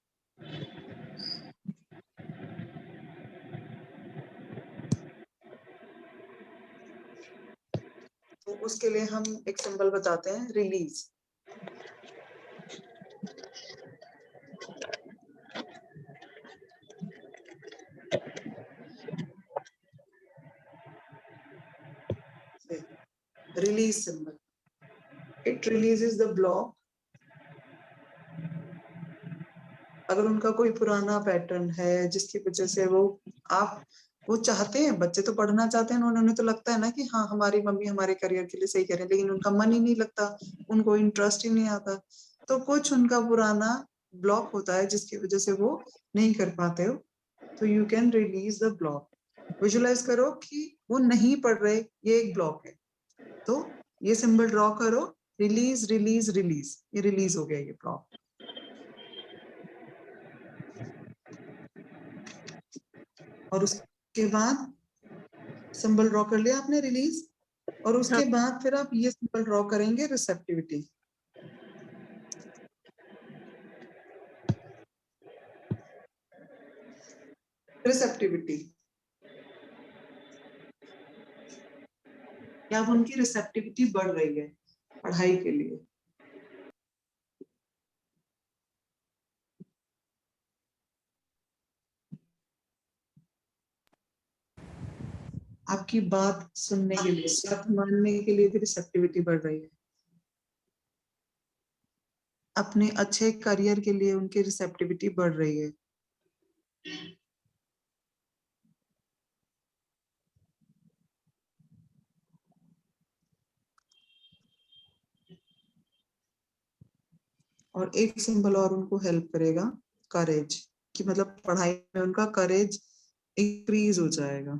Speaker 1: उसके लिए हम एक सिंबल बताते हैं, release. Release symbol, it releases the block. अगर उनका कोई पुराना पैटर्न है जिसकी वजह से वो चाहते हैं, बच्चे तो पढ़ना चाहते हैं, उन्होंने तो लगता है ना कि हाँ हमारी मम्मी हमारे करियर के लिए सही कह रहे हैं, लेकिन उनका मन ही नहीं लगता, उनको इंटरेस्ट ही नहीं आता, तो कुछ उनका पुराना ब्लॉक होता है जिसकी वजह से वो नहीं कर पाते हो। तो you can release the block. Visualise करो कि वो नहीं पढ़ रहे, ये एक ब्लॉक है, तो ये सिंबल ड्रॉ करो, रिलीज रिलीज रिलीज, ये रिलीज हो गया ये ब्लॉक। और उसके बाद सिंबल ड्रॉ कर लिया आपने, रिलीज, और उसके बाद फिर आप ये सिंबल ड्रॉ करेंगे, रिसेप्टिविटी। रिसेप्टिविटी, क्या उनकी रिसेप्टिविटी बढ़ रही है पढ़ाई के लिए। आपकी बात सुनने के लिए, बात मानने के लिए भी रिसेप्टिविटी बढ़ रही है। अपने अच्छे करियर के लिए उनकी रिसेप्टिविटी बढ़ रही है। और एक सिंबल और उनको हेल्प करेगा, करेज, कि मतलब पढ़ाई में उनका करेज इंक्रीज हो जाएगा।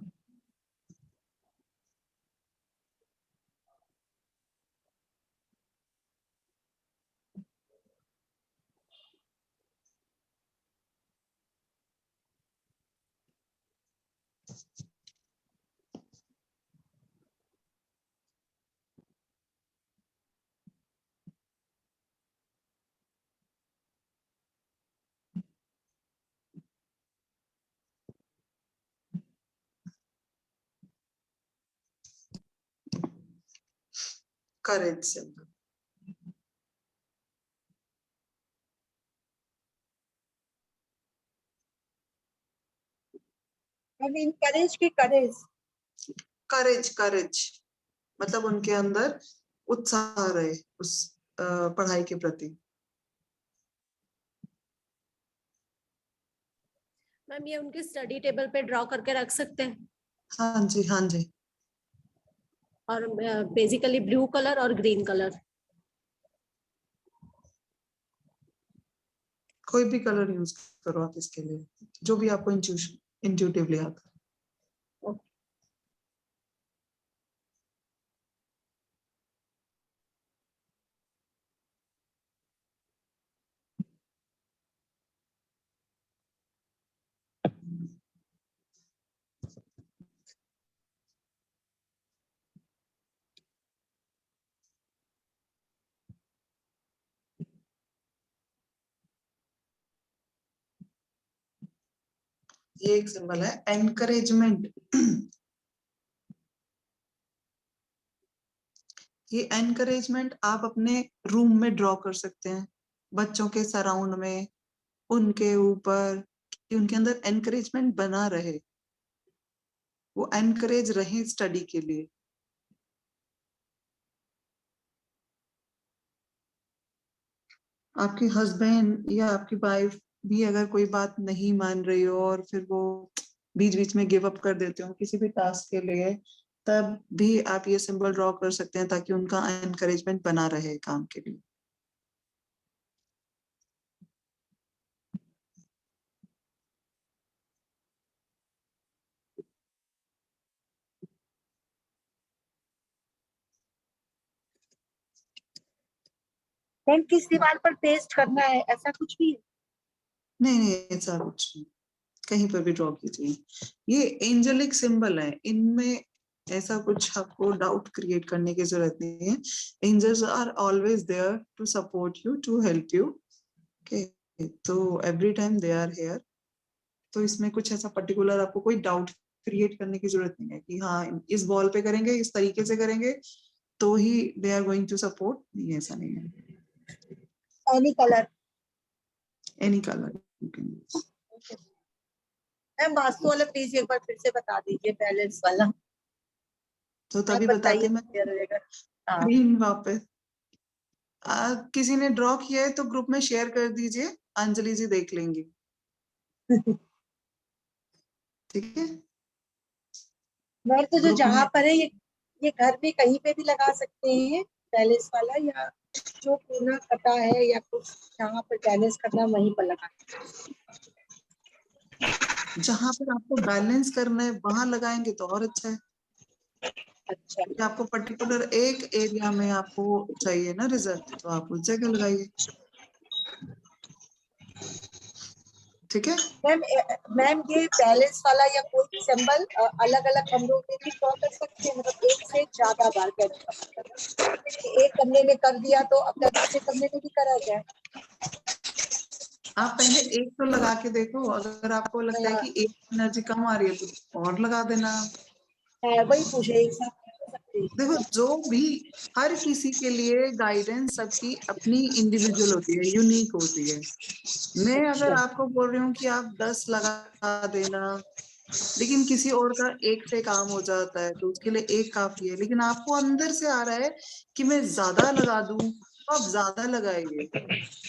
Speaker 1: करेज सिंबल,
Speaker 11: इनकरेज की करेज,
Speaker 1: करेज करेज मतलब उनके अंदर उत्साह रहे उस पढ़ाई के प्रति।
Speaker 8: मैम ये उनके स्टडी टेबल पे ड्रॉ करके रख सकते हैं?
Speaker 1: हाँ जी, हाँ जी।
Speaker 8: और बेसिकली ब्लू कलर और ग्रीन कलर,
Speaker 1: कोई भी कलर यूज करो आप इसके लिए, जो भी आपको इंट्यूटिवली आता है। ये एक सिंबल है, एनकरेजमेंट। ये एनकरेजमेंट आप अपने रूम में ड्रॉ कर सकते हैं, बच्चों के सराउंड में, उनके ऊपर, कि उनके अंदर एनकरेजमेंट बना रहे, वो एनकरेज रहे स्टडी के लिए। आपके हस्बैंड या आपकी वाइफ भी अगर कोई बात नहीं मान रही हो और फिर वो बीच बीच में गिव अप कर देते हो किसी भी टास्क के लिए, तब भी आप ये सिंबल ड्रॉ कर सकते हैं ताकि उनका एनकरेजमेंट बना रहे काम के लिए।
Speaker 11: मैम किस दीवार पर पेस्ट करना है, ऐसा कुछ भी है?
Speaker 1: नहीं नहीं, ऐसा कुछ नहीं, कहीं पर भी ड्रॉ कीजिए। ये एंजेलिक सिंबल है, इनमें ऐसा कुछ आपको डाउट क्रिएट करने की जरूरत नहीं है। Angels are always there to support you, to help you, okay, तो every time they are here. तो इसमें कुछ ऐसा पर्टिकुलर आपको कोई डाउट क्रिएट करने की जरूरत नहीं है कि हाँ इस बॉल पे करेंगे, इस तरीके से करेंगे, तो ही they are going to support, नहीं ऐसा नहीं है।
Speaker 11: Any colour,
Speaker 1: any colour you can use.
Speaker 11: Ma'am vastu वाला प्लीज एक बार फिर से बता दीजिए, बैलेंस वाला।
Speaker 1: तो तभी बताते मैं
Speaker 11: हाँ।
Speaker 1: स्क्रीन वापस। किसी ने ड्रॉ किया है तो ग्रुप में शेयर कर दीजिए, अंजलि जी देख लेंगी। ठीक है
Speaker 11: मैम तो जो
Speaker 1: ग्रुप
Speaker 11: जहाँ
Speaker 1: में
Speaker 11: पर है ये घर में कहीं पे भी लगा सकते हैं बैलेंस वाला, या जो कोना कटा है या कुछ जहाँ पर बैलेंस करना है वहीं पर लगा।
Speaker 1: जहाँ पर आपको बैलेंस करना है वहां लगाएंगे तो और अच्छा है।
Speaker 11: अच्छा,
Speaker 1: क्योंकि आपको पर्टिकुलर एक एरिया में आपको चाहिए ना रिजल्ट, तो आप उस जगह लगाइए। ठीक है
Speaker 11: मैम ये बैलेंस वाला या कोई भी सिंबल अलग अलग कमरों में भी ड्रॉ कर सकते हैं, मतलब एक से ज्यादा बार कर एक कमरे में कर दिया तो अपना दूसरे कमरे में भी करा जाए।
Speaker 1: आप पहले एक तो लगा के देखो, अगर आपको लगता है कि एक एनर्जी कम आ रही है तो और लगा देना।
Speaker 11: वही पूछे एक साथ कर सकते हैं।
Speaker 1: देखो जो भी हर किसी के लिए गाइडेंस सबकी अपनी इंडिविजुअल होती है, यूनिक होती है। मैं अगर आपको बोल रही हूँ कि आप 10 लगा देना, लेकिन किसी और का एक से काम हो जाता है तो उसके लिए एक काफी है। लेकिन आपको अंदर से आ रहा है कि मैं ज्यादा लगा दूं तो आप ज्यादा लगाइए।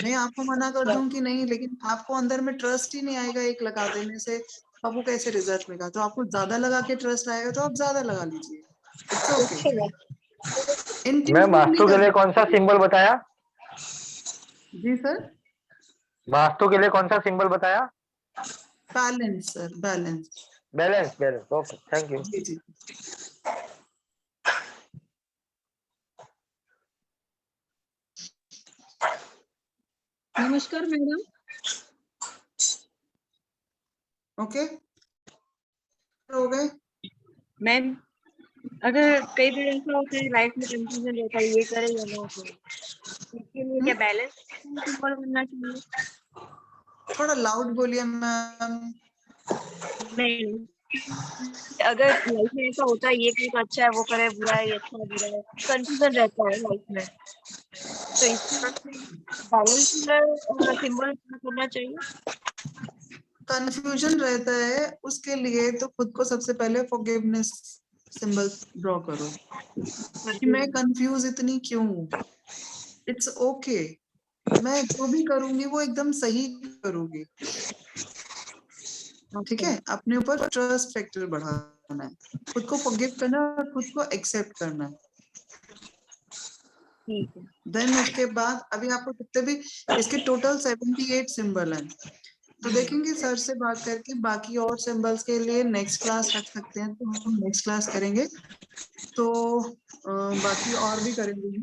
Speaker 1: मैं आपको मना कर दूं कि नहीं, लेकिन आपको अंदर में ट्रस्ट ही नहीं आएगा एक लगा देने से, आपको कैसे रिजल्ट मिलेगा? तो आपको ज्यादा लगा के ट्रस्ट आएगा तो आप ज्यादा लगा लीजिए। It's okay.
Speaker 12: मैम वास्तु के लिए कौन सा सिंबल बताया?
Speaker 1: जी सर,
Speaker 12: वास्तु के लिए कौन सा सिंबल बताया?
Speaker 1: Balance sir, balance.
Speaker 12: Balance, balance, okay, thank you.
Speaker 1: जी जी।
Speaker 5: नमस्कार मैडम।
Speaker 1: ओके हो गए
Speaker 5: मैम अगर कई बार ऐसा होता है लाइफ में कंफ्यूजन रहता है ये करे या ना करे, इसके लिए क्या बैलेंस सिंबल बनना चाहिए?
Speaker 1: थोड़ा लाउड बोलिए मैम।
Speaker 5: नहीं, अगर लाइफ में ऐसा होता है ये कुछ अच्छा है वो करे, बुरा है ये अच्छा है बुरा है, कंफ्यूजन रहता है लाइफ में, तो इसके बैलेंस सिंबल करना चाहिए।
Speaker 1: कंफ्यूजन रहता है उसके लिए तो खुद को सबसे पहले फॉरगिवनेस सिंबल ड्रॉ करो कि मैं कंफ्यूज इतनी क्यों हूँ। इट्स ओके, मैं जो भी करूंगी वो एकदम सही करूंगी। ठीक है, अपने ऊपर ट्रस्ट फैक्टर बढ़ाना है, खुद को फॉरगिव करना है और खुद को एक्सेप्ट करना है। देन उसके बाद अभी आपको कितने भी, इसके टोटल 78 सिंबल हैं। तो देखेंगे सर से बात करके बाकी और सिंबल्स के लिए नेक्स्ट क्लास रख सकते हैं, तो हम नेक्स्ट क्लास करेंगे। तो बाकी और भी करेंगे।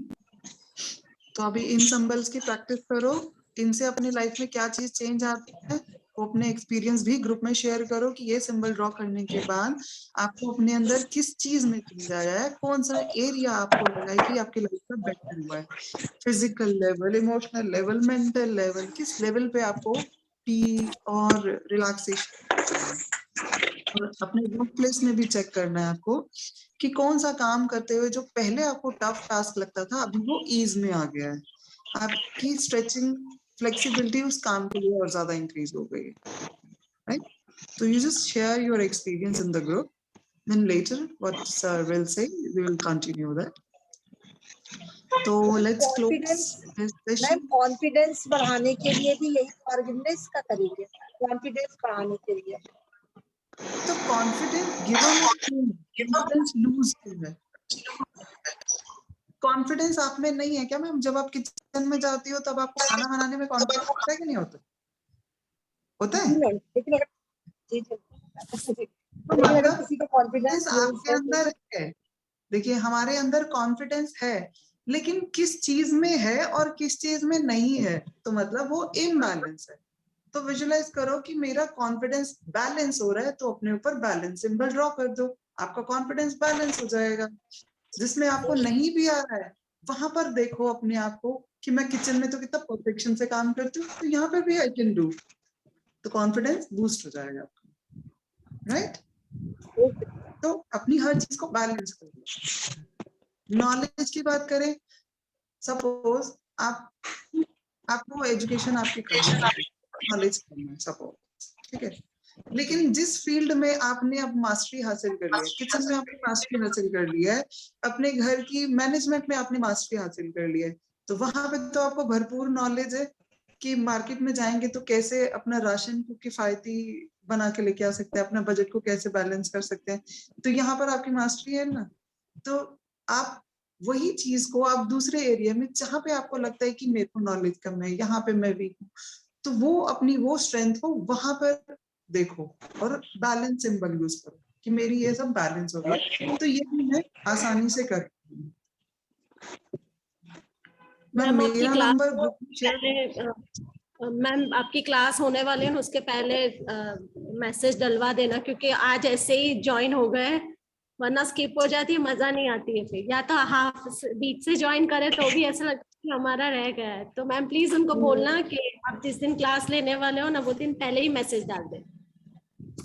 Speaker 1: तो अभी इन सिंबल्स की प्रैक्टिस करो, इनसे अपनी लाइफ में क्या चीज चेंज आता है वो अपने एक्सपीरियंस भी ग्रुप में शेयर करो कि ये सिंबल ड्रॉ करने के बाद आपको अपने अंदर किस चीज में चेंज आया है, कौन सा एरिया आपको लगा है कि आपकी लाइफ में बेटर हुआ है। Physical level, emotional level, mental level, किस लेवल पे आपको पीस और रिलैक्सेशन। और अपने वर्क प्लेस में भी चेक करना है आपको कि कौन सा काम करते हुए जो पहले आपको टफ टास्क लगता था अभी वो ईज में आ गया है, आपकी स्ट्रेचिंग फ्लेक्सिबिलिटी उस काम के लिए और ज्यादा इंक्रीज हो गई है। Right, so you just share your experience in the group, then later what sir will say we will continue that. तो let's close this session.
Speaker 11: Ma'am confidence बढ़ाने के लिए भी यही फॉरगिवनेस का करेंगे, कॉन्फिडेंस बढ़ाने के लिए।
Speaker 1: तो कॉन्फिडेंस गिवन कॉन्फिडेंस लूज है। कॉन्फिडेंस आप में नहीं है क्या मैम? जब आप किचन में जाती हो तब आपको खाना बनाने में कॉन्फिडेंस होता है कि नहीं होता? होता है। तो मतलब
Speaker 11: किसी का कॉन्फिडेंस
Speaker 1: आपके अंदर है। देखिए हमारे अंदर कॉन्फिडेंस है, लेकिन किस चीज में है और किस चीज में नहीं है, तो मतलब वो इम्बैलेंस है। तो विजुअलाइज करो कि मेरा कॉन्फिडेंस बैलेंस हो रहा है, तो अपने ऊपर बैलेंस सिंबल ड्रॉ कर दो, आपका कॉन्फिडेंस बैलेंस हो जाएगा। जिसमें आपको नहीं भी आ रहा है वहां पर देखो अपने आप को कि मैं किचन में तो कितना परफेक्शन से काम करती हूँ, तो यहाँ पे भी आई कैन डू, तो कॉन्फिडेंस बूस्ट हो जाएगा आपका। राइट, तो अपनी हर चीज को बैलेंस करो। नॉलेज की बात करें, सपोज आपको एजुकेशन आपकी नॉलेज करना है सपोज, ठीक है, लेकिन जिस फील्ड में आपने अब मास्टरी हासिल कर लिया, किचन में आपने मास्टरी हासिल कर लिया है, अपने घर की मैनेजमेंट में आपने मास्टरी हासिल कर लिया है, तो वहां पे तो आपको भरपूर नॉलेज है कि मार्केट में जाएंगे तो कैसे अपना राशन को किफायती बना के लेके आ सकते हैं, अपना बजट को कैसे बैलेंस कर सकते हैं, तो यहाँ पर आपकी मास्टरी है ना। तो आप वही चीज को आप दूसरे एरिया में जहाँ पे आपको लगता है कि मेरे को नॉलेज कम है, यहाँ पे मैं वीक हूँ, तो वो अपनी वो स्ट्रेंथ को वहां पर देखो और बैलेंस सिंबल यूज करो कि मेरी ये सब बैलेंस हो गया, तो ये मैं आसानी से कर।
Speaker 8: मैम आपकी
Speaker 1: मेरा
Speaker 8: क्लास
Speaker 1: नंबर ग्रुप में शेयर,
Speaker 8: मैम आपकी क्लास होने वाली है, उसके पहले मैसेज डलवा देना, क्योंकि आज ऐसे ही ज्वाइन हो गए, वरना स्किप हो जाती है, मजा नहीं आती है फिर, या तो हाफ बीच से ज्वाइन करे तो भी ऐसा लगता है कि हमारा रह गया है। तो मैम प्लीज उनको बोलना कि आप जिस दिन क्लास लेने वाले हो ना, वो दिन पहले ही मैसेज डाल दें।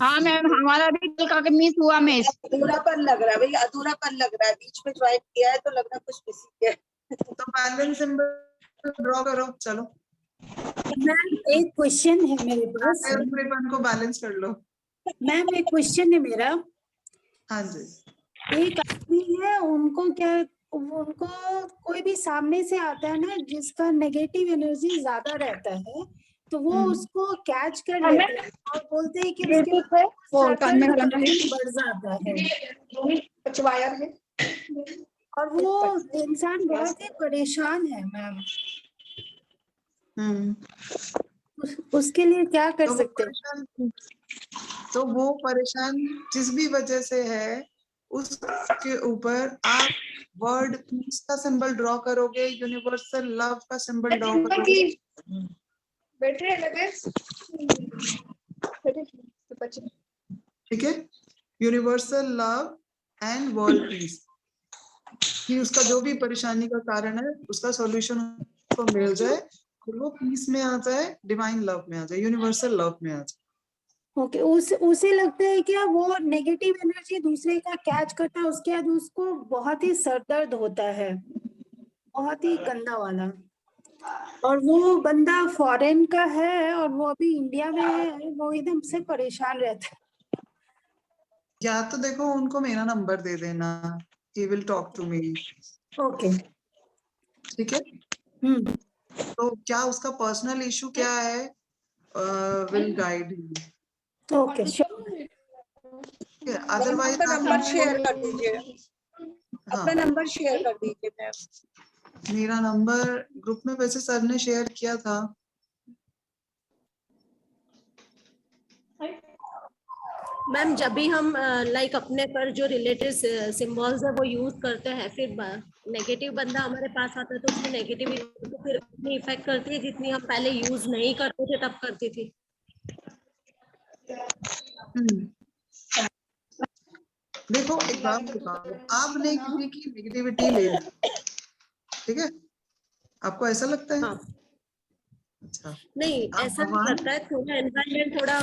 Speaker 13: हाँ मैम, हमारा भी कल का मिस हुआ मिस।
Speaker 11: अधूरापन लग रहा है भैया, अधूरापन लग रहा है, बीच में ज्वाइन किया है तो लग रहा है कुछ मिसिंग है।
Speaker 1: तो बैलेंस सिंबल ड्रॉ करो, चलो।
Speaker 14: मैम एक क्वेश्चन है मेरे पास,
Speaker 1: अधूरेपन को बैलेंस कर लो।
Speaker 14: मैम एक क्वेश्चन है मेरा।
Speaker 1: हाँ जी।
Speaker 14: एक आदमी है, उनको कोई भी सामने से आता है ना जिसका नेगेटिव एनर्जी ज्यादा रहता है, तो वो उसको कैच कर लेते हैं और बोलते हैं कि उसके बढ़ जाता है और वो इंसान बहुत ही परेशान है मैम। उसके लिए क्या कर सकते हैं?
Speaker 1: तो वो परेशान जिस भी वजह से है, उसके ऊपर आप वर्ड पीस का सिंबल ड्रॉ करोगे, यूनिवर्सल लव का सिंबल ड्रॉ करोगे। ठीक है, universal love and world peace, कि उसका जो भी परेशानी का कारण है उसका सॉल्यूशन उसको मिल जाए, वो पीस में आ जाए, डिवाइन लव में आ जाए, यूनिवर्सल लव में आ जाए।
Speaker 14: ओके, उसे लगता है क्या वो नेगेटिव एनर्जी दूसरे का कैच करता है, उसके बाद उसको बहुत ही सरदर्द होता है, बहुत ही गंदा वाला, और वो बंदा फॉरेन का है और वो अभी इंडिया में है, वो एकदम से परेशान रहता है।
Speaker 1: या तो देखो उनको मेरा नंबर दे देना, he will talk to me।
Speaker 14: Okay,
Speaker 1: ठीक है। तो क्या उसका पर्सनल इशू क्या है, will guide him.
Speaker 14: Okay sure.
Speaker 1: Otherwise
Speaker 11: number share कर दीजिए, अपना नंबर शेयर कर दीजिए मैम।
Speaker 1: मेरा नंबर ग्रुप में वैसे सर ने शेयर किया था।
Speaker 8: मैम जब भी हम लाइक अपने पर जो रिलेटेड सिंबल्स है वो यूज करते हैं, फिर नेगेटिव बंदा हमारे पास आता है तो उसकी नेगेटिविटी तो फिर उतनी इफेक्ट करती है जितनी हम पहले यूज नहीं करते थे तब करती थी।
Speaker 1: देखो एक बात बताओ, आपने किसी की नेगेटिविटी ले ली, ठीक है, आपको ऐसा लगता है? अच्छा
Speaker 8: नहीं, ऐसा नहीं करता है, थोड़ा एनवायरनमेंट थोड़ा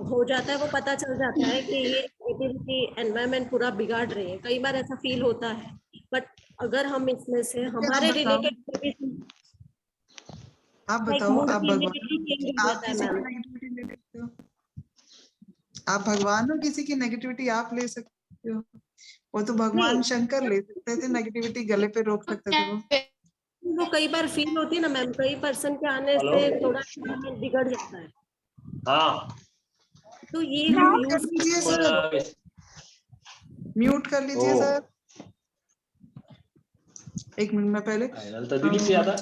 Speaker 8: हो जाता है, वो पता चल जाता है कि ये नेगेटिविटी एनवायरनमेंट पूरा बिगाड़ रही है, कई बार ऐसा फील होता है, बट अगर हम इसमें से हमारे रिलेटेड,
Speaker 1: आप बताओ, आप भगवान हो, किसी की नेगेटिविटी आप ले सकते हो? वो तो भगवान शंकर ले सकते थे, नेगेटिविटी गले पे रोक सकते थे
Speaker 8: वो कई बार फील होती है ना मैम, कई पर्सन के आने से थोड़ा बिगड़ जाता है।
Speaker 12: हाँ,
Speaker 8: तो ये हम यूज
Speaker 1: कीजिए सर, म्यूट कर लीजिए सर, एक मिनट में पहले
Speaker 12: तो दीदी से आता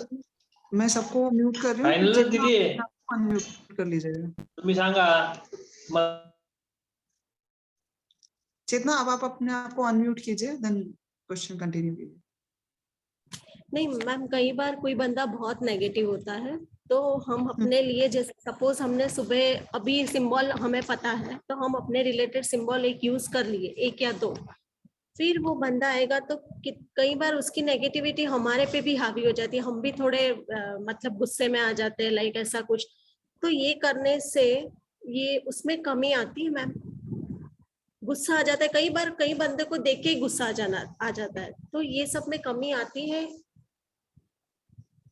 Speaker 1: मैं सबको म्यूट कर रही हूँ,
Speaker 12: फाइनल दीदी
Speaker 1: अनम्यूट कर लीजिएगा।
Speaker 12: तुम्ही सांगा
Speaker 1: चेतना, अब आप अपने आप को अनम्यूट कीजिए, देन क्वेश्चन कंटिन्यू कीजिए।
Speaker 8: नहीं मैम, कई बार कोई बंदा बहुत नेगेटिव होता है तो हम अपने लिए, जैसे सपोज हमने सुबह अभी सिंबल हमें पता है तो हम अपने रिलेटेड सिंबल एक यूज कर लिए, एक या दो, फिर वो बंदा आएगा तो कई बार उसकी नेगेटिविटी हमारे पे भी हावी हो जाती है, हम भी थोड़े मतलब गुस्से में आ जाते हैं, लाइक ऐसा कुछ, तो ये करने से ये उसमें कमी आती है मैम। गुस्सा आ जाता है, कई बार कई बंदे को देख के ही गुस्सा आ जाता है, तो ये सब में कमी आती है।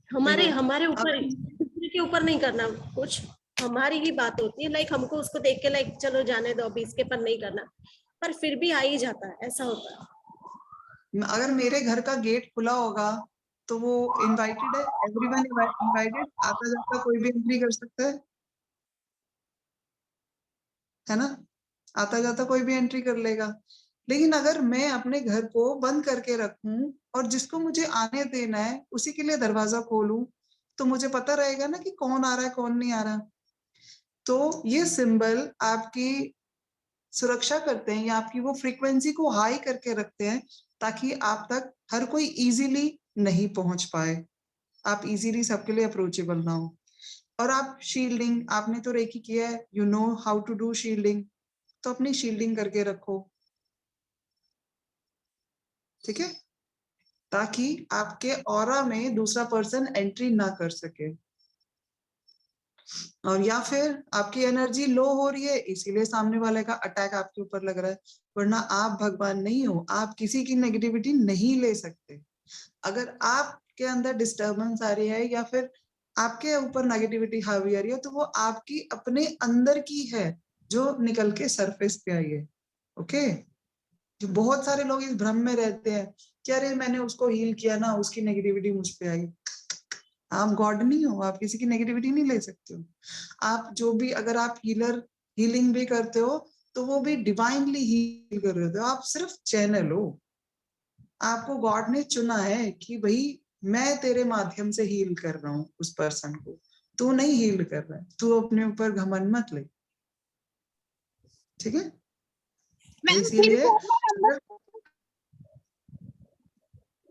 Speaker 8: हमारे ऊपर, दूसरे के ऊपर नहीं करना कुछ, हमारी ही बात होती है। लाइक हमको उसको देख के लाइक चलो जाने दो, अभी इसके पर नहीं करना, पर फिर भी आ ही जाता है, ऐसा होता है।
Speaker 1: अगर मेरे घर का गेट खुला होगा तो वो इनवाइटेड है, एवरीवन इनवाइटेड, आता जाता कोई भी एंट्री कर सकता है ना, आता जाता कोई भी एंट्री कर लेगा। लेकिन अगर मैं अपने घर को बंद करके रखूं और जिसको मुझे आने देना है उसी के लिए दरवाजा खोलूं, तो मुझे पता रहेगा ना कि कौन आ रहा है कौन नहीं आ रहा। तो ये सिंबल आपकी सुरक्षा करते हैं या आपकी वो फ्रीक्वेंसी को हाई करके रखते हैं, ताकि आप तक हर कोई इजीली नहीं पहुंच पाए, आप इजीली सबके लिए अप्रोचेबल ना हो। और आप शील्डिंग, आपने तो रेकी किया है, you know how to do shielding, तो अपनी शील्डिंग करके रखो, ठीक है, ताकि आपके ऑरा में दूसरा पर्सन एंट्री ना कर सके। और या फिर आपकी एनर्जी लो हो रही है इसीलिए सामने वाले का अटैक आपके ऊपर लग रहा है, वरना आप भगवान नहीं हो, आप किसी की नेगेटिविटी नहीं ले सकते। अगर आपके अंदर डिस्टर्बेंस आ रही है या फिर आपके ऊपर नेगेटिविटी हावी आ रही है, तो वो आपकी अपने अंदर की है जो निकल के सरफेस पे आई है। ओके, जो बहुत सारे लोग इस भ्रम में रहते हैं कि अरे मैंने उसको हील किया ना, उसकी नेगेटिविटी मुझ पे आई। आप गॉड नहीं हो, आप किसी की नेगेटिविटी नहीं ले सकते हो। आप जो भी, अगर आप हीलिंग भी करते हो तो वो भी डिवाइनली हील कर रहे हो, आप सिर्फ चैनल हो। आपको गॉड ने चुना है कि भाई मैं तेरे माध्यम से हील कर रहा हूँ उस पर्सन को, तू नहीं हील कर रहा है, तू अपने ऊपर घमंड मत ले, ठीक है।
Speaker 13: मैम
Speaker 1: इसीलिए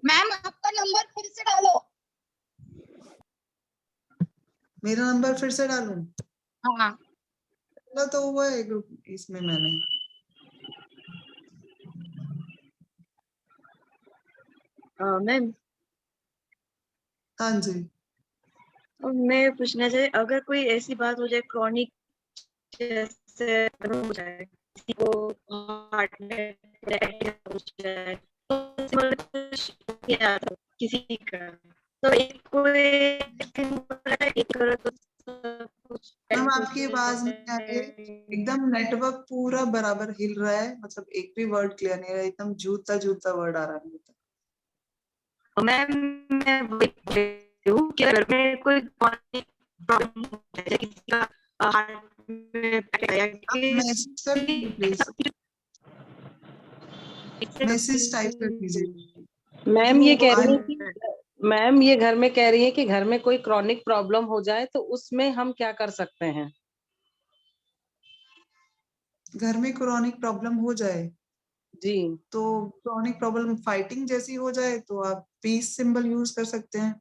Speaker 13: मैम आपका नंबर फिर से डालो।
Speaker 1: मेरा नंबर फिर से डालूं?
Speaker 13: हाँ
Speaker 1: तो हुआ है ग्रुप इसमें मैंने।
Speaker 5: मैम
Speaker 1: हाँ जी,
Speaker 5: मैं पूछना चाहिए, अगर कोई ऐसी बात हो जाए क्रॉनिक, जैसे हो जाए किसी को हार्ट में हो जाए, तो किसी का, तो एक कोई एक करो तो
Speaker 1: मैम आपकी आवाज नहीं आ रही है, एकदम नेटवर्क पूरा बराबर हिल रहा है, मतलब एक भी वर्ड क्लियर नहीं रहा, एकदम जूता जूता वर्ड आ रहा है।
Speaker 5: मैम मैं वही बोल रही हूँ कि अगर में कोई प्रॉब्लम हो जाए, किसी का हार्ट में
Speaker 1: मैसेज टाइप कर दीजिए।
Speaker 6: मैम ये कह रही है कि मैम ये घर में कह रही है कि घर में कोई क्रॉनिक प्रॉब्लम हो जाए तो उसमें हम क्या कर सकते हैं?
Speaker 1: घर में क्रॉनिक प्रॉब्लम हो जाए
Speaker 6: जी,
Speaker 1: तो क्रॉनिक प्रॉब्लम फाइटिंग जैसी हो जाए तो आप पीस सिंबल यूज कर सकते हैं।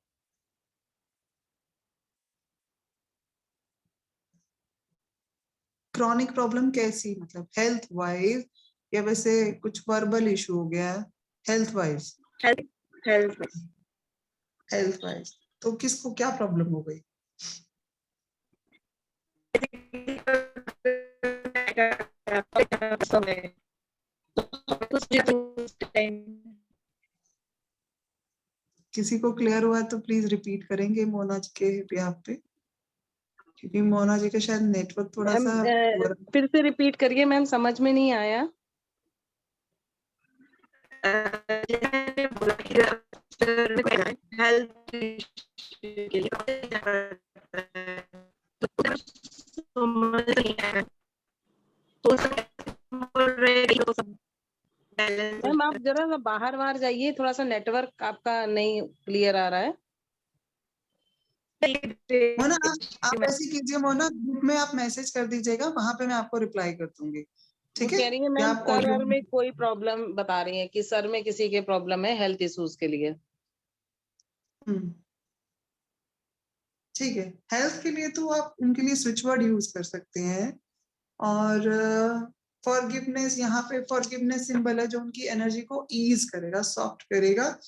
Speaker 1: क्रॉनिक प्रॉब्लम कैसी, मतलब हेल्थ वाइज या वैसे कुछ वर्बल इशू हो गया? हेल्थ वाइज, हेल्थ वाइज तो किसको क्या प्रॉब्लम हो गई? किसी को क्लियर हुआ तो प्लीज रिपीट करेंगे मोना जी के बिहाफ पे, क्योंकि मोना जी का शायद नेटवर्क थोड़ा सा
Speaker 6: फिर से रिपीट करिए मैम, समझ में नहीं आया। मैम आप जरा ना बाहर जाइए, थोड़ा सा नेटवर्क आपका नहीं क्लियर आ रहा है।
Speaker 1: मोना आप ऐसी कीजिए, मोना ग्रुप में आप मैसेज कर दीजिएगा, वहां पे मैं आपको रिप्लाई कर दूंगी, ठीक है?
Speaker 6: कह रही है मैम सर में कोई प्रॉब्लम बता रही है कि सर में किसी के प्रॉब्लम है हेल्थ इश्यूज के लिए।
Speaker 1: ठीक है, हेल्थ के लिए तो आप उनके लिए स्विच वर्ड यूज कर सकते हैं। और फॉरगिवनेस, यहाँ पे फॉरगिवनेस सिंबल है जो उनकी एनर्जी को ईज करेगा, सॉफ्ट करेगा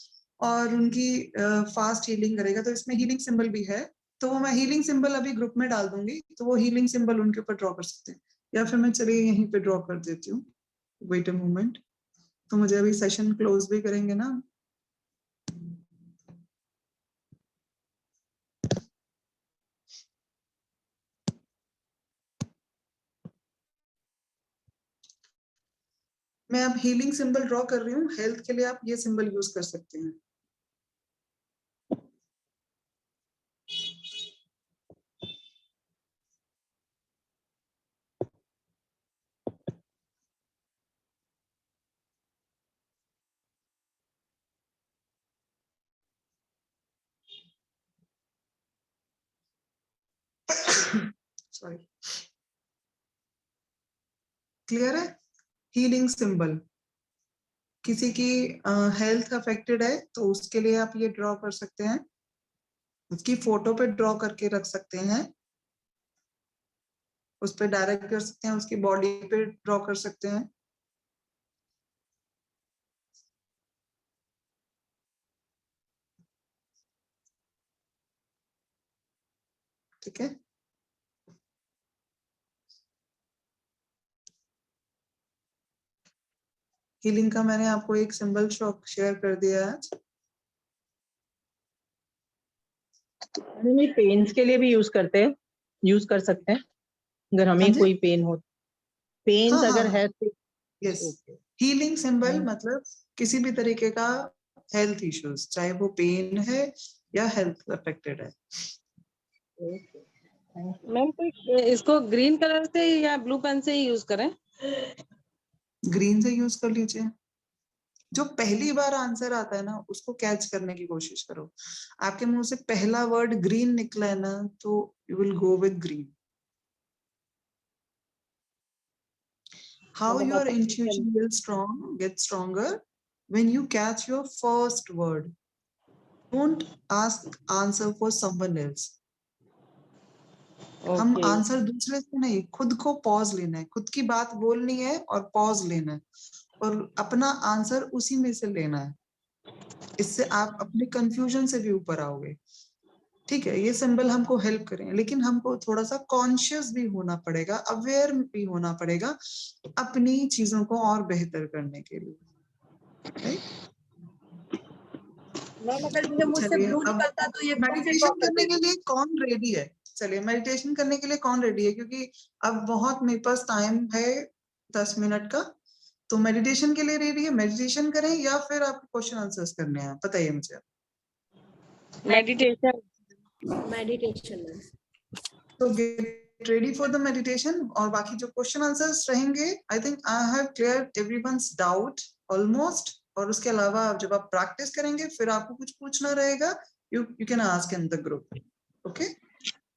Speaker 1: और उनकी फास्ट हीलिंग करेगा। तो इसमें हीलिंग सिंबल भी है, तो वो मैं हीलिंग सिंबल अभी ग्रुप में डाल दूंगी, तो वो हीलिंग सिंबल उनके ऊपर ड्रॉ कर सकते हैं, या फिर मैं चलिए यहीं पे ड्रॉ कर देती हूँ। वेट अ मोमेंट, तो मुझे अभी सेशन क्लोज भी करेंगे ना। मैं अब हीलिंग सिंबल ड्रॉ कर रही हूँ। हेल्थ के लिए आप ये सिंबल यूज कर सकते हैं। सॉरी, क्लियर है? हीलिंग सिंबल, किसी की हेल्थ अफेक्टेड है तो उसके लिए आप ये ड्रॉ कर सकते हैं, उसकी फोटो पे ड्रॉ करके रख सकते हैं, उस पे डायरेक्ट कर सकते हैं, उसकी बॉडी पे ड्रॉ कर सकते हैं। ठीक है, हीलिंग का मैंने आपको एक सिंबल शेयर कर दिया है।
Speaker 3: पेन्स के लिए भी यूज कर सकते हैं अगर हमें कोई पेन हो। पेन्स अगर है तो
Speaker 1: यस, हीलिंग सिंबल मतलब किसी भी तरीके का हेल्थ इश्यूज, चाहे वो पेन है या हेल्थ अफेक्टेड है।
Speaker 6: मैम कोई इसको ग्रीन कलर से या ब्लू पेन से ही यूज करें?
Speaker 1: ग्रीन से यूज कर लीजिए। जो पहली बार आंसर आता है ना उसको कैच करने की कोशिश करो। आपके मुंह से पहला वर्ड ग्रीन निकला है ना तो you will go with green. How your intuition will get stronger when you catch your first word. Don't ask answer for someone else. हम आंसर दूसरे से नहीं, खुद को पॉज लेना है, खुद की बात बोलनी है और पॉज लेना है और अपना आंसर उसी में से लेना है। इससे आप अपने कंफ्यूजन से भी ऊपर आओगे। ठीक है, ये सिंबल हमको हेल्प करें, लेकिन हमको थोड़ा सा कॉन्शियस भी होना पड़ेगा, अवेयर भी होना पड़ेगा अपनी चीजों को और बेहतर करने के लिए। राइट?
Speaker 11: अगर मेरे मुंह से ब्लू निकलता तो ये
Speaker 1: मेडिटेशन करने के लिए कौन रेडी है? चलिए मेडिटेशन करने के लिए कौन रेडी है? क्योंकि अब बहुत मेरे पास टाइम है 10 मिनट का, तो मेडिटेशन के लिए रेडी है? मेडिटेशन करें या फिर आपको क्वेश्चन आंसर्स करने हैं? बताइए मुझे।
Speaker 6: मेडिटेशन।
Speaker 1: तो get ready for the meditation, और बाकी जो क्वेश्चन आंसर्स रहेंगे, I think I have cleared everyone's doubt almost. और उसके अलावा जब आप प्रैक्टिस करेंगे फिर आपको कुछ पूछना रहेगा, you can ask in the group. Okay,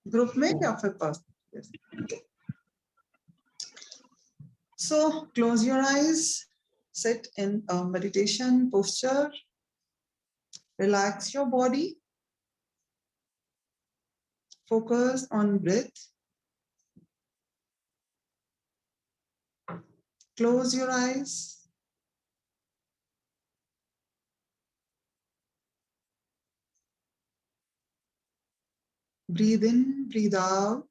Speaker 1: group में या फिर पास। So close your eyes, sit in a meditation posture, relax your body, focus on breath, close your eyes, breathe in, breathe out,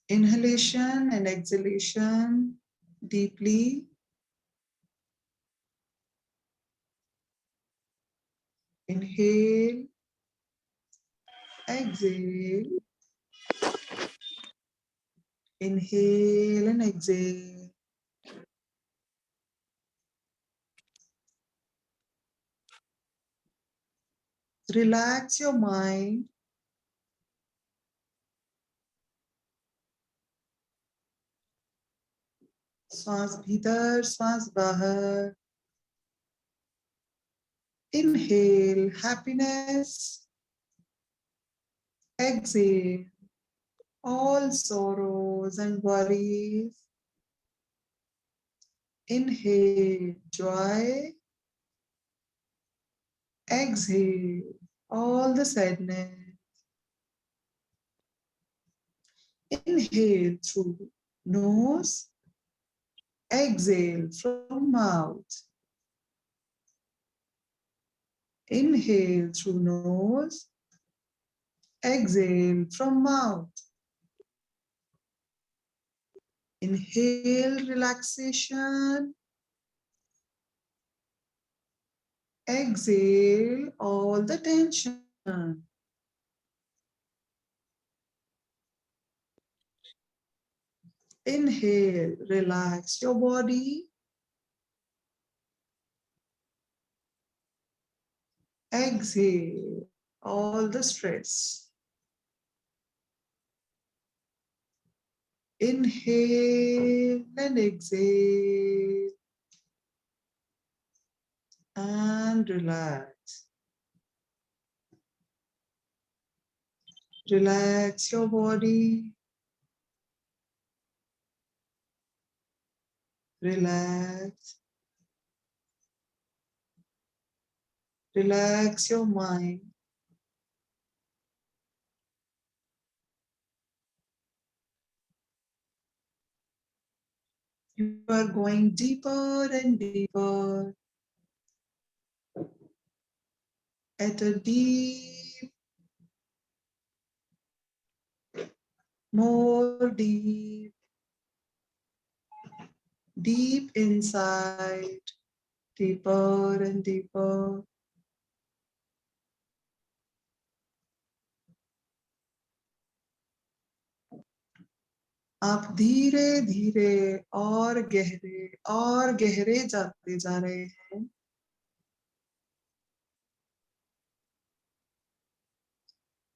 Speaker 1: inhalation and exhalation deeply. Inhale, exhale, inhale and exhale. Relax your mind. श्वास भीतर, श्वास बाहर. Inhale happiness. Exhale all sorrows and worries. Inhale joy. Exhale all the sadness. Inhale through nose. Exhale from mouth. Inhale through nose. Exhale from mouth. Inhale, relaxation. Exhale all the tension. Inhale, relax your body. Exhale all the stress. Inhale and exhale. And relax. Relax your body. Relax. Relax your mind. You are going deeper and deeper at a deep, more deep, deep inside, deeper and deeper. आप धीरे धीरे और गहरे जाते जा रहे हैं।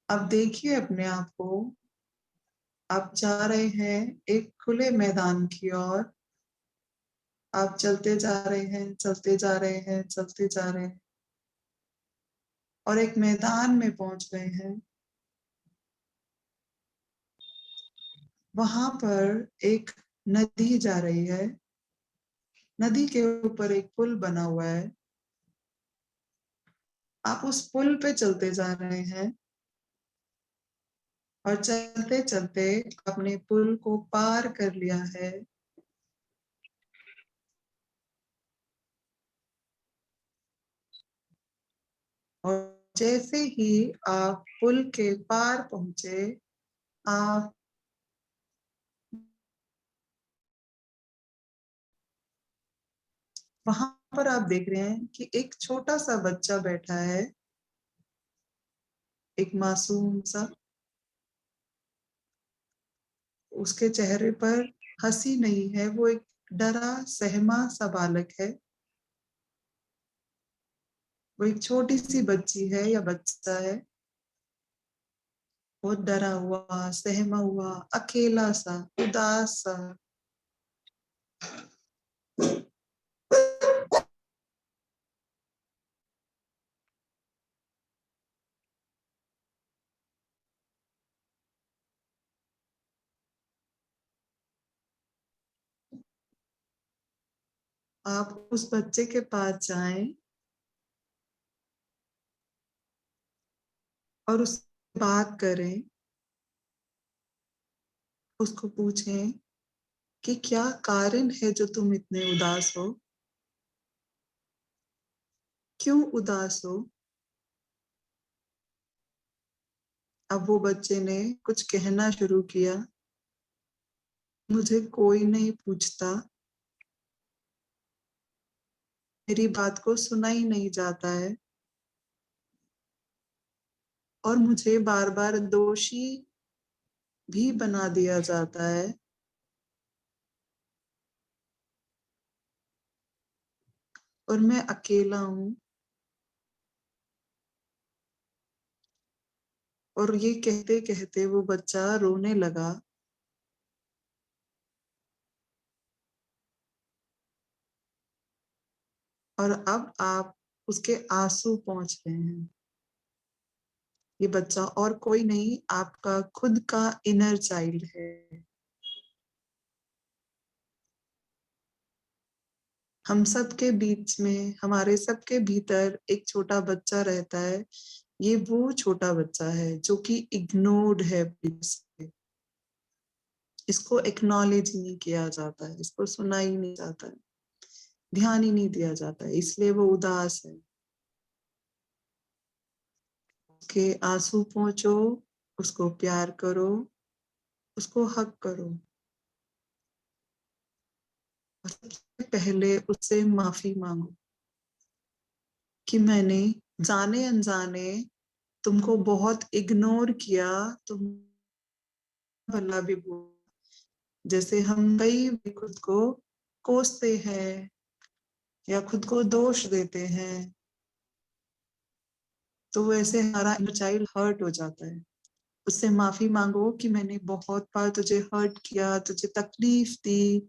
Speaker 1: अब देखिए अपने आप को, आप जा रहे हैं एक खुले मैदान की ओर। आप चलते जा रहे हैं, चलते जा रहे हैं, चलते जा रहे हैं और एक मैदान में पहुंच गए हैं। वहां पर एक नदी जा रही है। नदी के ऊपर एक पुल बना हुआ है। आप उस पुल पे चलते जा रहे हैं और चलते चलते आपने पुल को पार कर लिया है। और जैसे ही आप पुल के पार पहुंचे, आप वहां पर आप देख रहे हैं कि एक छोटा सा बच्चा बैठा है, एक मासूम सा। उसके चेहरे पर हंसी नहीं है, वो एक डरा सहमा सा बालक है। वो एक छोटी सी बच्ची है या बच्चा है, बहुत डरा हुआ, सहमा हुआ, अकेला सा, उदास सा। आप उस बच्चे के पास जाएं और उससे बात करें। उसको पूछें कि क्या कारण है जो तुम इतने उदास हो, क्यों उदास हो। अब वो बच्चे ने कुछ कहना शुरू किया। मुझे कोई नहीं पूछता, मेरी बात को सुना ही नहीं जाता है और मुझे बार बार दोषी भी बना दिया जाता है। और मैं अकेला हूँ। और ये कहते कहते वो बच्चा रोने लगा। और अब आप उसके आंसू पहुंच रहे हैं। ये बच्चा और कोई नहीं, आपका खुद का इनर चाइल्ड है। हम सबके बीच में, हमारे सबके भीतर एक छोटा बच्चा रहता है। ये वो छोटा बच्चा है जो कि इग्नोर्ड है। इसको एक्नॉलेज ही नहीं किया जाता है, इसको सुना ही नहीं जाता है, ध्यान ही नहीं दिया जाता है, इसलिए वो उदास है। उसके आंसू पहुंचो, उसको प्यार करो, उसको हक करो। और सबसे पहले उससे माफी मांगो कि मैंने जाने अनजाने तुमको बहुत इग्नोर किया, तुम भला भी बोल। जैसे हम कई बार खुद को कोसते हैं या खुद को दोष देते हैं, तो वैसे हमारा इनर चाइल्ड हर्ट हो जाता है। उससे माफी मांगो कि मैंने बहुत बार तुझे हर्ट किया, तुझे तकलीफ दी,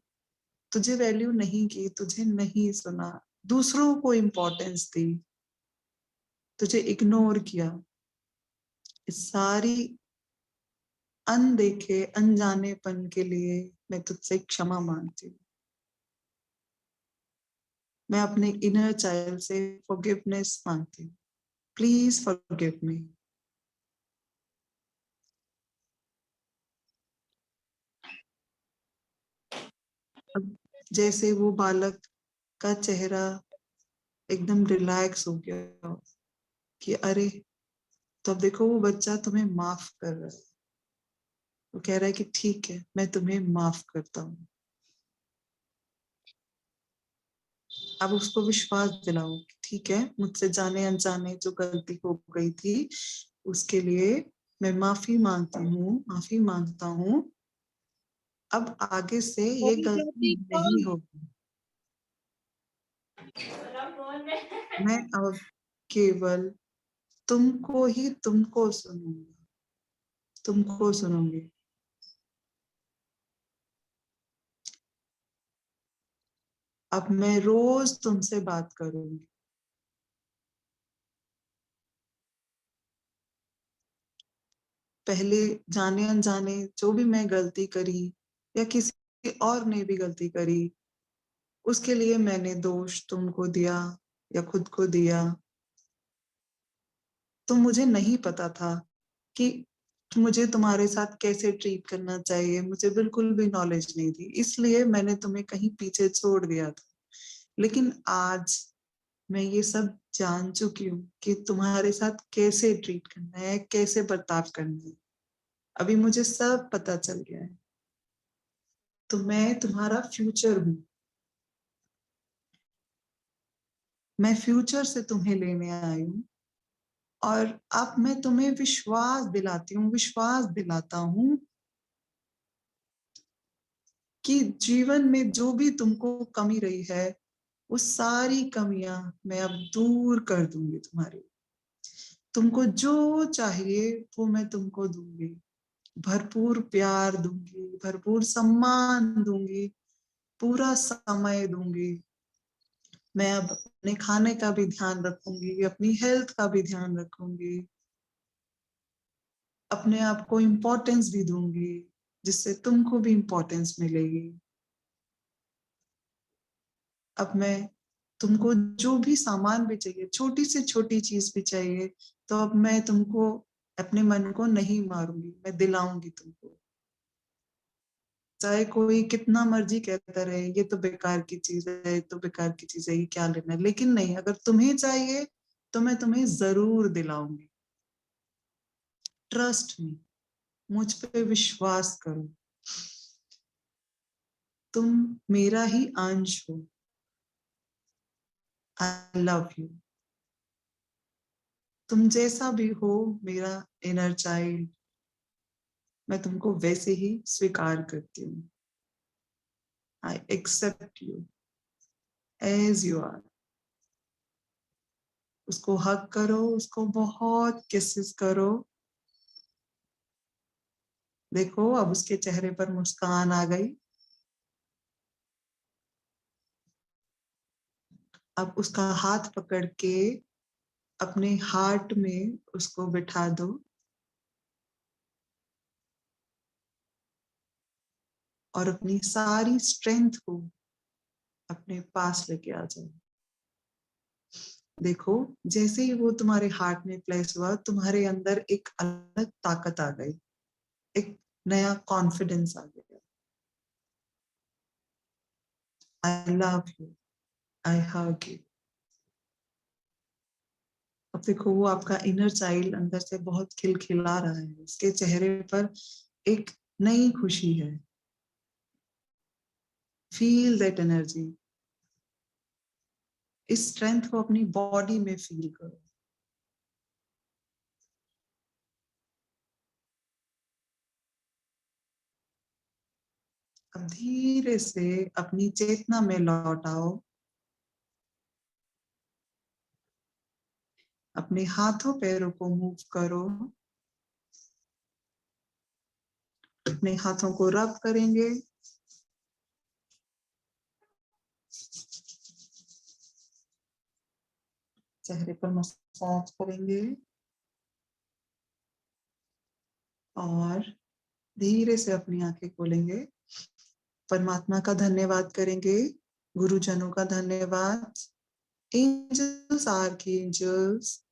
Speaker 1: तुझे वैल्यू नहीं की, तुझे नहीं सुना, दूसरों को इम्पोर्टेंस दी, तुझे इग्नोर किया। इस सारी अनदेखे अनजानेपन के लिए मैं तुझसे क्षमा मांगती हूँ। मैं अपने इनर चाइल्ड से फॉरगिवनेस मांगती हूँ। Please forgive me. अब जैसे वो बालक का चेहरा एकदम रिलैक्स हो गया कि अरे, तो अब देखो वो बच्चा तुम्हें माफ कर रहा है। वो कह रहा है कि ठीक है, मैं तुम्हें माफ करता हूँ। अब उसको विश्वास दिलाओ कि ठीक है, मुझसे जाने अनजाने जो गलती हो गई थी उसके लिए मैं माफी मांगती हूँ, माफी मांगता हूँ। अब आगे से ये गलती नहीं होगी। मैं अब केवल तुमको ही तुमको सुनूंगा, तुमको सुनूंगी। अब मैं रोज तुमसे बात करूंगी। पहले जाने अनजाने जो भी मैं गलती करी या किसी और ने भी गलती करी, उसके लिए मैंने दोष तुमको दिया या खुद को दिया। तो मुझे नहीं पता था कि मुझे तुम्हारे साथ कैसे ट्रीट करना चाहिए, मुझे बिल्कुल भी नॉलेज नहीं थी, इसलिए मैंने तुम्हें कहीं पीछे छोड़ दिया था। लेकिन आज मैं ये सब जान चुकी हूँ कि तुम्हारे साथ कैसे ट्रीट करना है, कैसे बर्ताव करना है। अभी मुझे सब पता चल गया है। तो मैं तुम्हारा फ्यूचर हूँ। मैं फ्यूचर से तुम्हें लेने आई हूँ और अब मैं तुम्हें विश्वास दिलाती हूँ, विश्वास दिलाता हूँ कि जीवन में जो भी तुमको कमी रही है, वो सारी कमियां मैं अब दूर कर दूंगी तुम्हारी। तुमको जो चाहिए वो मैं तुमको दूंगी। भरपूर प्यार दूंगी, भरपूर सम्मान दूंगी, पूरा समय दूंगी। मैं अब अपने खाने का भी ध्यान रखूंगी, अपनी हेल्थ का भी ध्यान रखूंगी, अपने आप को इम्पोर्टेंस भी दूंगी, जिससे तुमको भी इम्पोर्टेंस मिलेगी। अब मैं तुमको जो भी सामान भी चाहिए, छोटी से छोटी चीज भी चाहिए, तो अब मैं तुमको अपने मन को नहीं मारूंगी, मैं दिलाऊंगी तुमको। चाहे कोई कितना मर्जी कहता रहे ये तो बेकार की चीज है, ये तो बेकार की चीज है, ये क्या लेना है, लेकिन नहीं, अगर तुम्हें चाहिए तो मैं तुम्हें जरूर दिलाऊंगी। ट्रस्ट मी, मुझ पे विश्वास करो। तुम मेरा ही अंश हो। I love you. तुम जैसा भी हो मेरा इनर चाइल्ड, मैं तुमको वैसे ही स्वीकार करती हूँ। I accept you as you are. उसको हग करो, उसको बहुत किसेस करो। देखो अब उसके चेहरे पर मुस्कान आ गई। अब उसका हाथ पकड़ के अपने हार्ट में उसको बिठा दो और अपनी सारी स्ट्रेंथ को अपने पास लेके आ जाओ। देखो जैसे ही वो तुम्हारे हार्ट में प्लेस हुआ, तुम्हारे अंदर एक अलग ताकत आ गई, एक नया कॉन्फिडेंस आ गया। I love you, I hug you. अब देखो वो आपका इनर चाइल्ड अंदर से बहुत खिलखिला रहा है, उसके चेहरे पर एक नई खुशी है। फील दैट एनर्जी, इस स्ट्रेंथ को अपनी बॉडी में फील करो। अब धीरे से अपनी चेतना में लौट आओ। अपने हाथों पैरों को मूव करो। अपने हाथों को रब करेंगे। चेहरे पर मसाज करेंगे और धीरे से अपनी आंखें खोलेंगे। परमात्मा का धन्यवाद करेंगे, गुरुजनों का धन्यवाद, angels, archangels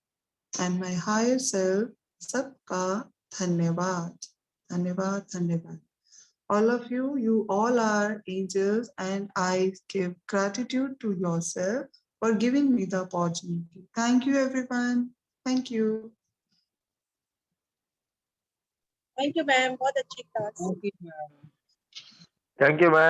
Speaker 1: and my higher self, सबका धन्यवाद, धन्यवाद, धन्यवाद। All of you, you all are angels, and I give gratitude to yourself for giving me the opportunity. Thank you, everyone. Thank you.
Speaker 11: Thank you ma'am, बहुत अच्छी class.
Speaker 12: Thank you ma'am.